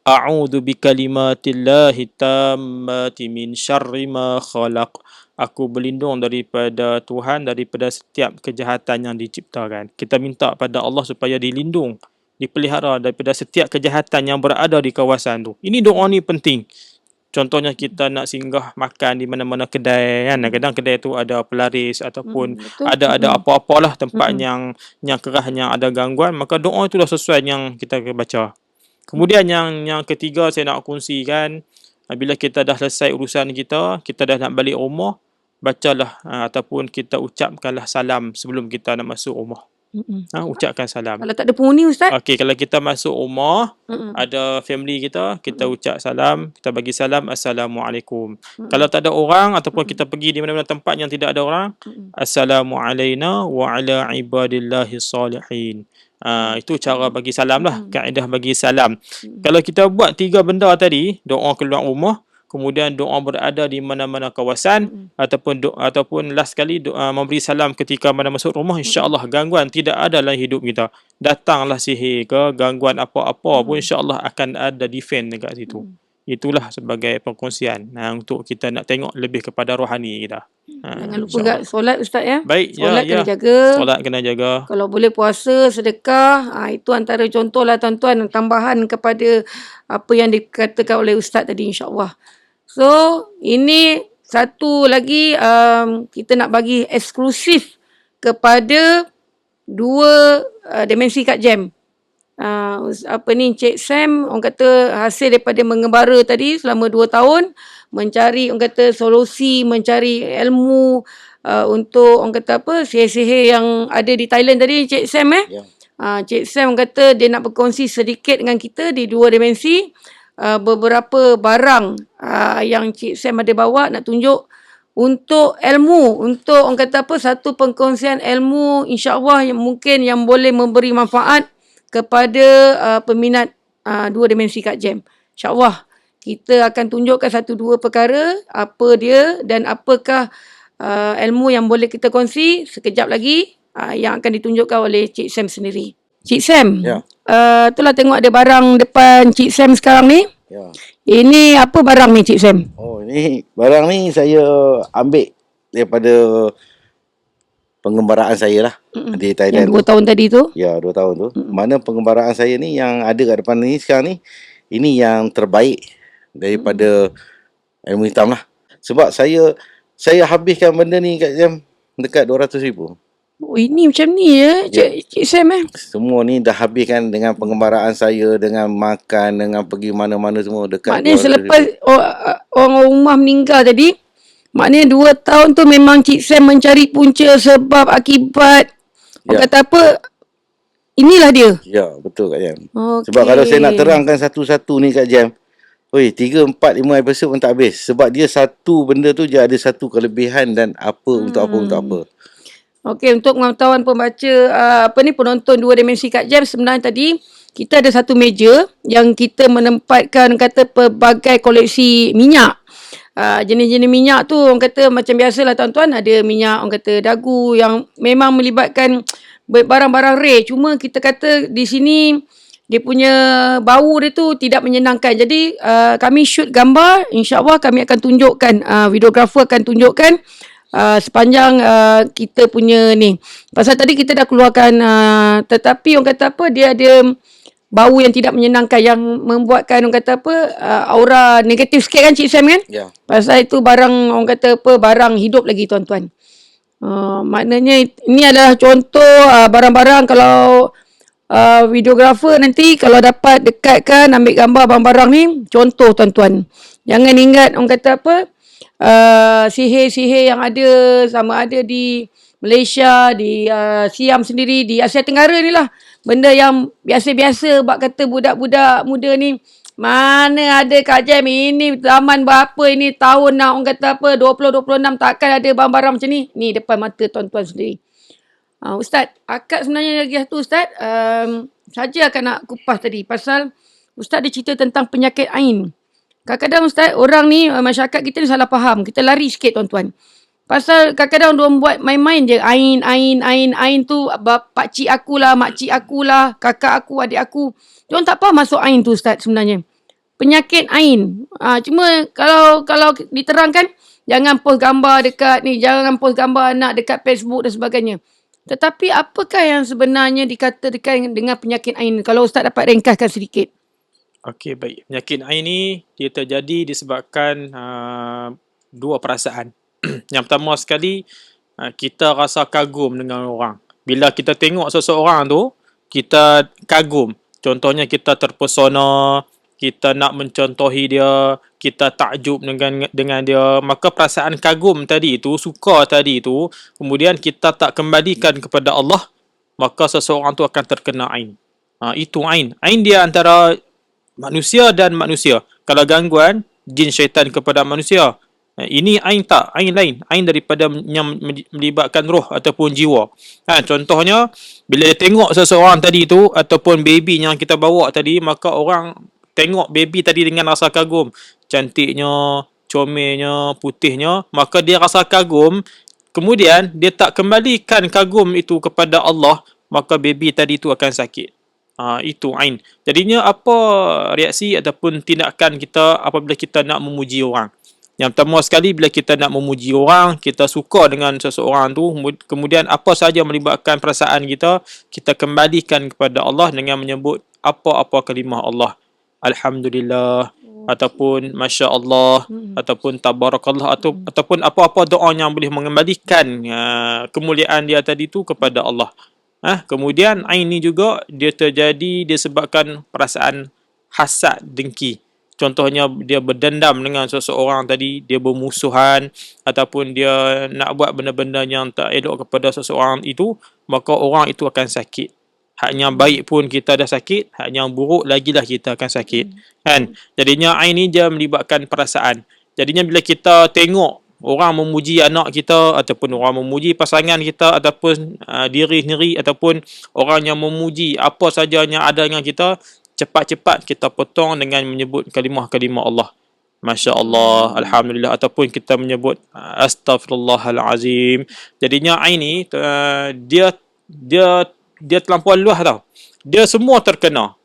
A'udzu bikalimatillahi tammati min syarri ma khalaq. Aku berlindung daripada Tuhan daripada setiap kejahatan yang diciptakan. Kita minta pada Allah supaya dilindung, dipelihara daripada setiap kejahatan yang berada di kawasan tu. Ini doa ni penting. Contohnya kita nak singgah makan di mana-mana kedai kan. Kadang kedai tu ada pelaris ataupun ada apa-apalah tempat yang keras, yang ada gangguan, maka doa itulah sesuai yang kita baca. Kemudian yang ketiga saya nak kongsikan, bila kita dah selesai urusan kita dah nak balik rumah, bacalah ataupun kita ucapkanlah salam sebelum kita nak masuk rumah. Ucapkan salam. Kalau tak ada penghuni Ustaz? Okey, kalau kita masuk rumah, ada family kita ucap salam, kita bagi salam, Assalamualaikum. Kalau tak ada orang ataupun kita pergi di mana-mana tempat yang tidak ada orang, Assalamualaikum wa ala ibadillahi salihin. Itu cara bagi salam lah, kaedah bagi salam. Kalau kita buat 3 benda tadi, doa keluar rumah, kemudian doa berada di mana-mana kawasan, ataupun last sekali doa memberi salam ketika mana masuk rumah, insya-Allah gangguan tidak ada dalam hidup kita. Datanglah sihir ke gangguan apa-apa pun, insya-Allah akan ada defend dekat situ. Itulah sebagai perkongsian untuk kita nak tengok lebih kepada rohani kita. Jangan lupa kat solat Ustaz ya. Baik, Solat kena jaga. Solat kena jaga. Kalau boleh puasa, sedekah, itu antara contohlah tuan-tuan, tambahan kepada apa yang dikatakan oleh Ustaz tadi, insya-Allah. So, ini satu lagi kita nak bagi eksklusif kepada 2 dimensi Kak Jem. Encik Sam, orang kata hasil daripada mengembara tadi selama 2 tahun, mencari orang kata solusi, mencari ilmu untuk orang kata sihir-sihir yang ada di Thailand tadi, Encik Sam Encik Sam orang kata dia nak berkongsi sedikit dengan kita di 2 dimensi, beberapa barang yang Encik Sam ada bawa nak tunjuk untuk ilmu, untuk orang kata satu perkongsian ilmu, insya-Allah yang mungkin yang boleh memberi manfaat kepada peminat 2 dimensi Kak Jem. InsyaAllah kita akan tunjukkan 1-2 perkara, apa dia dan apakah ilmu yang boleh kita kongsi sekejap lagi yang akan ditunjukkan oleh Cik Sam sendiri. Cik Sam, itulah tengok ada barang depan Cik Sam sekarang ni. Ya. Ini apa barang ni Cik Sam? Oh, ini barang ni saya ambil daripada pengembaraan saya lah di Thailand. Yang 2 tahun tadi tu? Ya, 2 tahun tu. Mana pengembaraan saya ni yang ada kat depan ni sekarang ni, ini yang terbaik daripada ilmu hitam lah. Sebab saya habiskan benda ni kat jam dekat 200,000. Oh, ini macam ni ya, Cik Sam Semua ni dah habiskan dengan pengembaraan saya, dengan makan, dengan pergi mana-mana semua dekat. Maknanya selepas orang rumah meninggal tadi, maknanya 2 tahun tu memang Cik Sam mencari punca sebab akibat. Orang kata inilah dia. Ya, betul Kak Jam. Okay. Sebab kalau saya nak terangkan satu-satu ni Kak Jam, 3, 4, 5 episod pun tak habis. Sebab dia satu benda tu je ada satu kelebihan dan untuk apa. Okey, untuk pengetahuan pembaca penonton 2 dimensi Kak Jem, sebenarnya tadi kita ada satu meja yang kita menempatkan pelbagai koleksi minyak. Jenis-jenis minyak tu orang kata macam biasalah tuan-tuan, ada minyak orang kata dagu yang memang melibatkan barang-barang rare. Cuma kita kata di sini dia punya bau dia tu tidak menyenangkan. Jadi kami shoot gambar, insya-Allah kami akan tunjukkan, videografer akan tunjukkan sepanjang kita punya ni. Pasal tadi kita dah keluarkan tetapi orang kata dia ada bau yang tidak menyenangkan, yang membuatkan orang kata aura negatif sikit kan Cik Sam kan? Ya. Pasal itu barang orang kata barang hidup lagi tuan-tuan. Maknanya ini adalah contoh barang-barang. Kalau videografer nanti kalau dapat dekatkan ambil gambar barang-barang ni, contoh tuan-tuan. Jangan ingat orang kata sihir-sihir yang ada, sama ada di Malaysia, di Siam sendiri, di Asia Tenggara ni lah. Benda yang biasa-biasa buat kata budak-budak muda ni. Mana ada Kak Jem, ini zaman berapa ini, tahun nak orang kata 20-26, takkan ada barang-barang macam ni. Ni depan mata tuan-tuan sendiri. Ustaz, akak sebenarnya lagi satu Ustaz, saja akan nak kupas tadi. Pasal Ustaz dia cerita tentang penyakit ain. Kadang-kadang Ustaz, orang ni, masyarakat kita ni salah faham. Kita lari sikit tuan-tuan. Pasal kadang-kadang diorang buat main-main je. Ain tu pakcik akulah, makcik akulah, kakak aku, adik aku. Diorang tak faham masuk ain tu Ustaz sebenarnya. Penyakit ain. Cuma kalau diterangkan, jangan post gambar dekat ni, jangan post gambar anak dekat Facebook dan sebagainya. Tetapi apakah yang sebenarnya dikatakan dengan penyakit ain? Kalau Ustaz dapat ringkaskan sedikit. Okey, baik. Penyakit ain ni dia terjadi disebabkan 2 perasaan. Yang pertama sekali, kita rasa kagum dengan orang. Bila kita tengok seseorang tu, kita kagum. Contohnya kita terpesona, kita nak mencontohi dia, kita takjub dengan dia. Maka perasaan kagum tadi tu, suka tadi tu, kemudian kita tak kembalikan kepada Allah, maka seseorang tu akan terkena ain. Itu ain. Ain dia antara manusia dan manusia. Kalau gangguan, jin syaitan kepada manusia. Ini ain tak, ain lain, ain daripada yang melibatkan roh ataupun jiwa. Contohnya bila dia tengok seseorang tadi tu ataupun baby yang kita bawa tadi, maka orang tengok baby tadi dengan rasa kagum, cantiknya, comelnya, putihnya, maka dia rasa kagum. Kemudian dia tak kembalikan kagum itu kepada Allah, maka baby tadi tu akan sakit. Itu ain. Jadinya apa reaksi ataupun tindakan kita apabila kita nak memuji orang? Yang pertama sekali, bila kita nak memuji orang, kita suka dengan seseorang tu, kemudian apa sahaja melibatkan perasaan kita, kita kembalikan kepada Allah dengan menyebut apa-apa kalimah Allah. Alhamdulillah, ataupun Masya Allah, ataupun Tabarakallah, ataupun apa-apa doa yang boleh mengembalikan kemuliaan dia tadi tu kepada Allah. Kemudian ain ni juga dia terjadi disebabkan perasaan hasad, dengki. Contohnya dia berdendam dengan seseorang tadi, dia bermusuhan ataupun dia nak buat benda-benda yang tak elok kepada seseorang itu, maka orang itu akan sakit. Hak yang baik pun kita dah sakit, hak yang buruk lagilah kita akan sakit. Kan? Jadinya ain ni dia melibatkan perasaan. Jadinya bila kita tengok orang memuji anak kita ataupun orang memuji pasangan kita ataupun diri sendiri ataupun orang yang memuji apa saja yang ada dengan kita, cepat-cepat kita potong dengan menyebut kalimah-kalimah Allah. Masya Allah, Alhamdulillah, ataupun kita menyebut Astaghfirullahalazim. Jadinya ain ni dia terlampau luas tau. Dia semua terkena.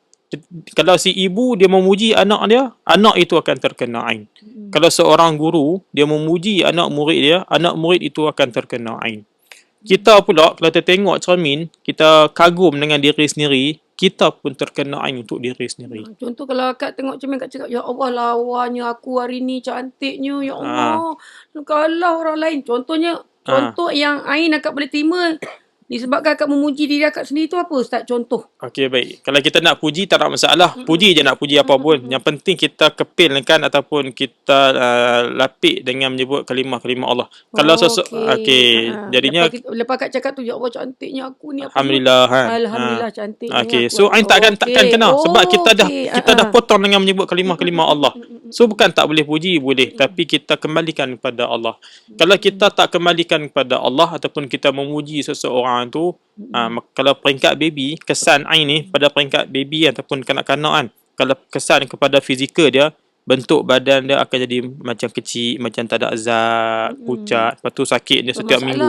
Kalau si ibu dia memuji anak dia, anak itu akan terkena ain. Kalau seorang guru dia memuji anak murid itu akan terkena ain. Kita pula kalau kita tengok cermin, kita kagum dengan diri sendiri, kita pun terkena ain untuk diri sendiri. Contoh kalau akak tengok cermin, akak cakap, ya Allah lawanya aku hari ni, cantiknya, ya Allah. Kalau orang lain, contoh yang ain akak boleh terima disebabkan akak memuji diri akak sendiri tu apa Ustaz? Contoh. Okey, baik. Kalau kita nak puji tak ada masalah. Puji je, nak puji apa pun. Yang penting kita kepilkan ataupun kita lapik dengan menyebut kalimah-kalimah Allah. Kalau okey. Jadinya lepas akak cakap tu, ya Allah cantiknya aku ni. Alhamdulillah. Alhamdulillah cantiknya. Okey. So ain takkan kena sebab kita dah potong dengan menyebut kalimah-kalimah Allah. So bukan tak boleh puji, boleh, tapi kita kembalikan kepada Allah. Kalau kita tak kembalikan kepada Allah ataupun kita memuji seseorang tu, kalau peringkat baby, kesan ain ni pada peringkat baby ataupun kanak-kanak kan, kalau kesan kepada fizikal dia, bentuk badan dia akan jadi macam kecil, macam tak ada zat, pucat, lepas tu sakit dia setiap minggu.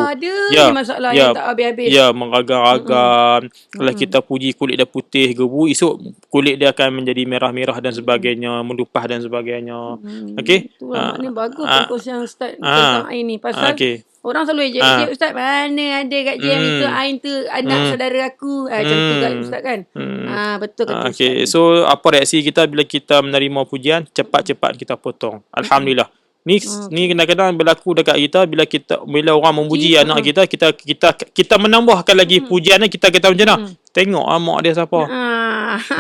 Masalah yang tak habis-habis. Ya, meragam-ragam. Kalau kita puji kulit dia putih, gebu, esok kulit dia akan menjadi merah-merah dan sebagainya, melupah dan sebagainya. Okey. Itulah maknanya bagus perkongsian Ustaz tentang ain ni. Pasal orang selalu ejek-ejek, Ustaz, mana ada kat jam itu ain tu anak saudara aku. Macam tu kat Ustaz kan. Betul kata Ustaz. Okey, so apa reaksi kita bila kita menerima pujian? Cepat-cepat kita potong. Alhamdulillah. Ni kadang-kadang berlaku dekat kita bila orang memuji anak kita menambahkan lagi pujiannya, kita kata macam mana? Tengok mak dia siapa.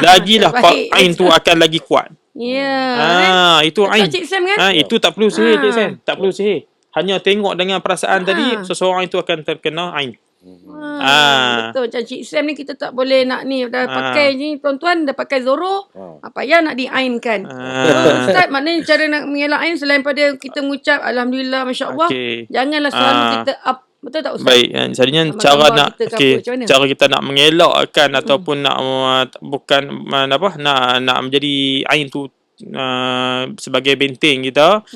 Lagilah ain tu akan lagi kuat. Ya. Itu ain. Cik Sam kan? Itu tak perlu sihir, Cik Sam. Tak perlu sihir. Hanya tengok dengan perasaan tadi, seseorang itu akan terkena ain. Betul. Macam Cik Sam ni kita tak boleh nak ni dah pakai ni, tuan-tuan dah pakai Zoro, payah nak diainkan. Ustaz, maknanya cara nak mengelak ain selain pada kita mengucap Alhamdulillah, Masya Allah, janganlah selalu kita up. Betul tak Ustaz? Baik, jadinya cara kita nak mengelakkan ataupun nak nak menjadi ain tu sebagai benteng kita.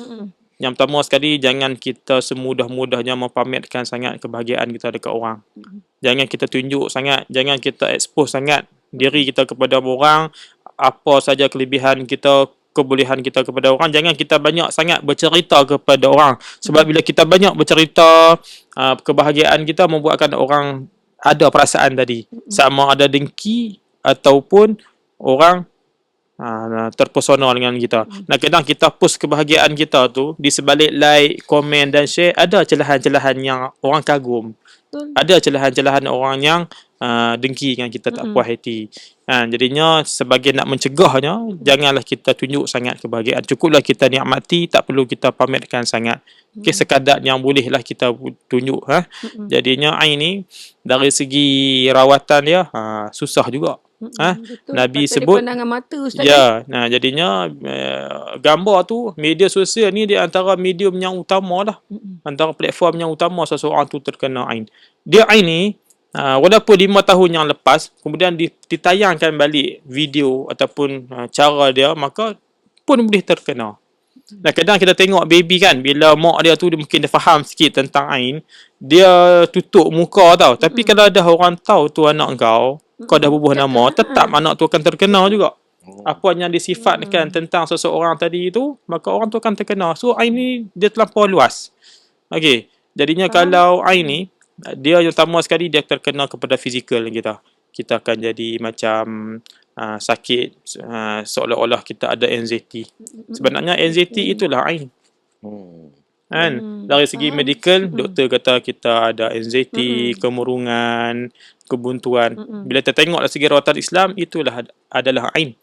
Yang pertama sekali, jangan kita semudah-mudahnya mempamerkan sangat kebahagiaan kita dekat orang. Jangan kita tunjuk sangat, jangan kita expose sangat diri kita kepada orang, apa saja kelebihan kita, kebolehan kita kepada orang. Jangan kita banyak sangat bercerita kepada orang. Sebab bila kita banyak bercerita, kebahagiaan kita membuatkan orang ada perasaan tadi. Sama ada dengki ataupun orang terpesona dengan kita. Kadang kita post kebahagiaan kita tu, di sebalik like, komen dan share, ada celahan-celahan yang orang kagum. Ada celahan-celahan orang yang dengki dengan kita, tak puas hati. Jadinya sebagai nak mencegahnya, janganlah kita tunjuk sangat kebahagiaan. Cukuplah kita nikmati, tak perlu kita pamerkan sangat. Sekadar yang bolehlah kita tunjuk. Jadinya ain ni dari segi rawatan dia susah juga. Betul. Nabi Kata dia sebut, pandangan mata Ustaz. ya, jadinya gambar tu, media sosial ni dia antara medium yang utama lah. Antara platform yang utama seseorang tu terkena ain. Dia ain ni, walaupun 5 tahun yang lepas, kemudian ditayangkan balik video ataupun cara dia, maka pun boleh terkena. Dan kadang kita tengok baby kan, bila mak dia tu dia mungkin dia faham sikit tentang ain, dia tutup muka tau. Tapi kalau dah orang tahu tu anak kau dah bubuh nama, tetap anak tu akan terkena juga. Apa yang disifatkan tentang seseorang tadi itu, maka orang tu akan terkena. So ain ni dia terlampau luas. Okey, jadinya kalau ain ni, dia yang utama sekali dia terkena kepada fizikal kita. Kita akan jadi macam sakit, seolah-olah kita ada anxiety. Sebenarnya anxiety itulah ain. Kan? Dari segi medical, doktor kata kita ada anxiety, kemurungan, kebuntuan. Bila kita tengok dari segi rawatan Islam, itulah adalah ain.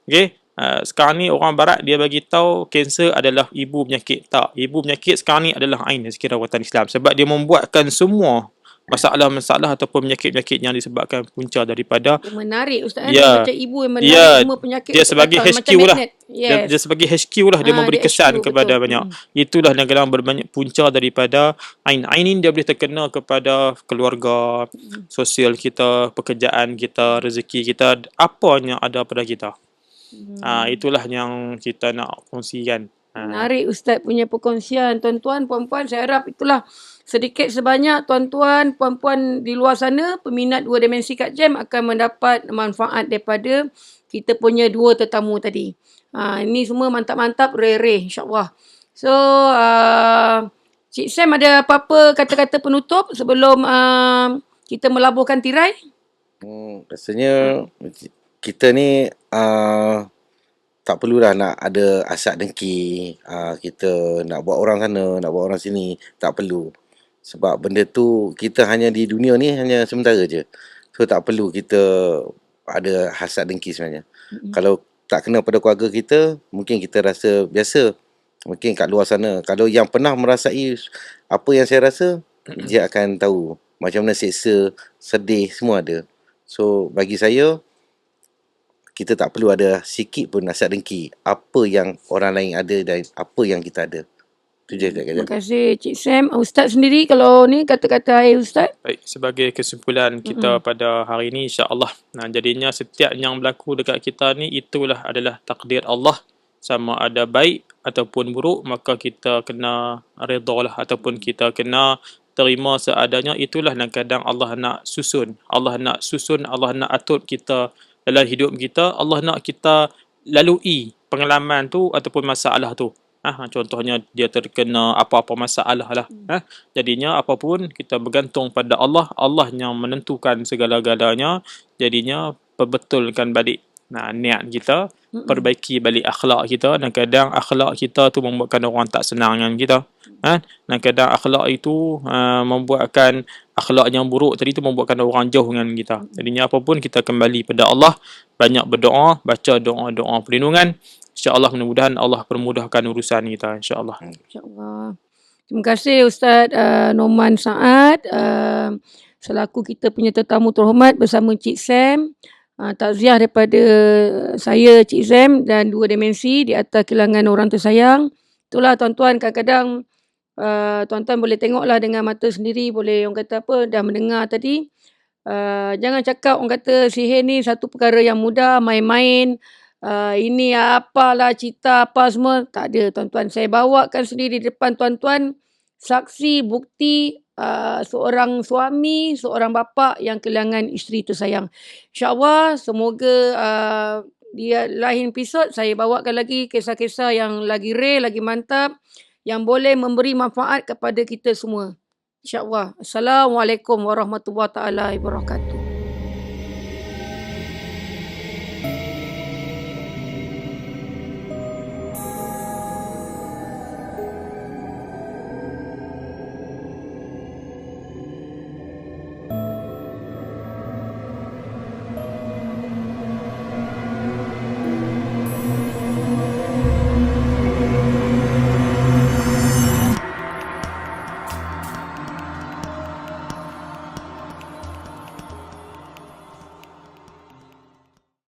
Okey? Sekarang ni orang barat dia bagi tahu kanser adalah ibu penyakit. Tak, ibu penyakit sekarang ni adalah ain dari segi rawatan Islam, sebab dia membuatkan semua masalah-masalah ataupun penyakit-penyakit yang disebabkan punca daripada menarik Ustaz. Ya. Macam ibu yang menarik semua penyakit. Dia sebagai macam HQ lah. magnet. Yes. Dia sebagai HQ lah, dia memberi dia kesan HQ, kepada betul. banyak. Itulah yang kadang berbanyak punca daripada ain. Ain ini dia boleh terkena kepada keluarga, sosial kita, pekerjaan kita, rezeki kita, apa yang ada pada kita. Itulah yang kita nak kongsikan. Menarik Ustaz punya perkongsian. Tuan-tuan, puan-puan, saya harap itulah sedikit sebanyak tuan-tuan, puan-puan di luar sana, peminat 2 dimensi Kak Jem akan mendapat manfaat daripada kita punya 2 tetamu tadi. Ini semua mantap-mantap, rare-rare insyaAllah. So, Cik Sam ada apa-apa kata-kata penutup sebelum kita melabuhkan tirai? Rasanya kita ni tak perlulah nak ada asak dengki, kita nak buat orang sana, nak buat orang sini, tak perlu. Sebab benda tu kita hanya di dunia ni hanya sementara je. So tak perlu kita ada hasad dengki sebenarnya. Kalau tak kena pada keluarga kita, mungkin kita rasa biasa. Mungkin kat luar sana, kalau yang pernah merasai apa yang saya rasa, dia akan tahu macam mana seksa, sedih, semua ada. So bagi saya, kita tak perlu ada sikit pun hasad dengki apa yang orang lain ada dan apa yang kita ada. Itu je. Terima kasih Cik Sam. Ustaz sendiri kalau ni kata-kata Ustaz? Baik, sebagai kesimpulan kita pada hari ini, insya-Allah. Jadinya setiap yang berlaku dekat kita ni itulah adalah takdir Allah. Sama ada baik ataupun buruk, maka kita kena redha lah ataupun kita kena terima seadanya. Itulah yang kadang Allah nak susun. Allah nak atur kita dalam hidup kita. Allah nak kita lalui pengalaman tu ataupun masalah tu. Contohnya dia terkena apa-apa masalah lah. Jadinya apapun kita bergantung pada Allah. Allah yang menentukan segala-galanya. Jadinya perbetulkan balik niat kita, perbaiki balik akhlak kita. Dan kadang akhlak kita tu membuatkan orang tak senang dengan kita. Dan kadang akhlak itu membuatkan akhlak yang buruk tadi tu membuatkan orang jauh dengan kita. Jadinya apapun kita kembali pada Allah, banyak berdoa, baca doa-doa perlindungan. InsyaAllah mudah-mudahan Allah permudahkan urusan kita, insyaAllah. InsyaAllah. Terima kasih Ustaz Noman Saad selaku kita punya tetamu terhormat bersama Cik Sam. Takziah daripada saya, Cik Sam, dan 2 dimensi di atas kehilangan orang tersayang. Itulah tuan-tuan, kadang-kadang tuan-tuan boleh tengoklah dengan mata sendiri, boleh orang kata apa, dah mendengar tadi. Jangan cakap orang kata sihir ni satu perkara yang mudah, main-main. Ini apalah cerita apa semua. Tak ada tuan-tuan. Saya bawakan sendiri di depan tuan-tuan saksi bukti seorang suami, seorang bapa yang kehilangan isteri tersayang. InsyaAllah semoga di lain episod saya bawakan lagi kisah-kisah yang lagi rare, lagi mantap, yang boleh memberi manfaat kepada kita semua. InsyaAllah. Assalamualaikum warahmatullahi wabarakatuh.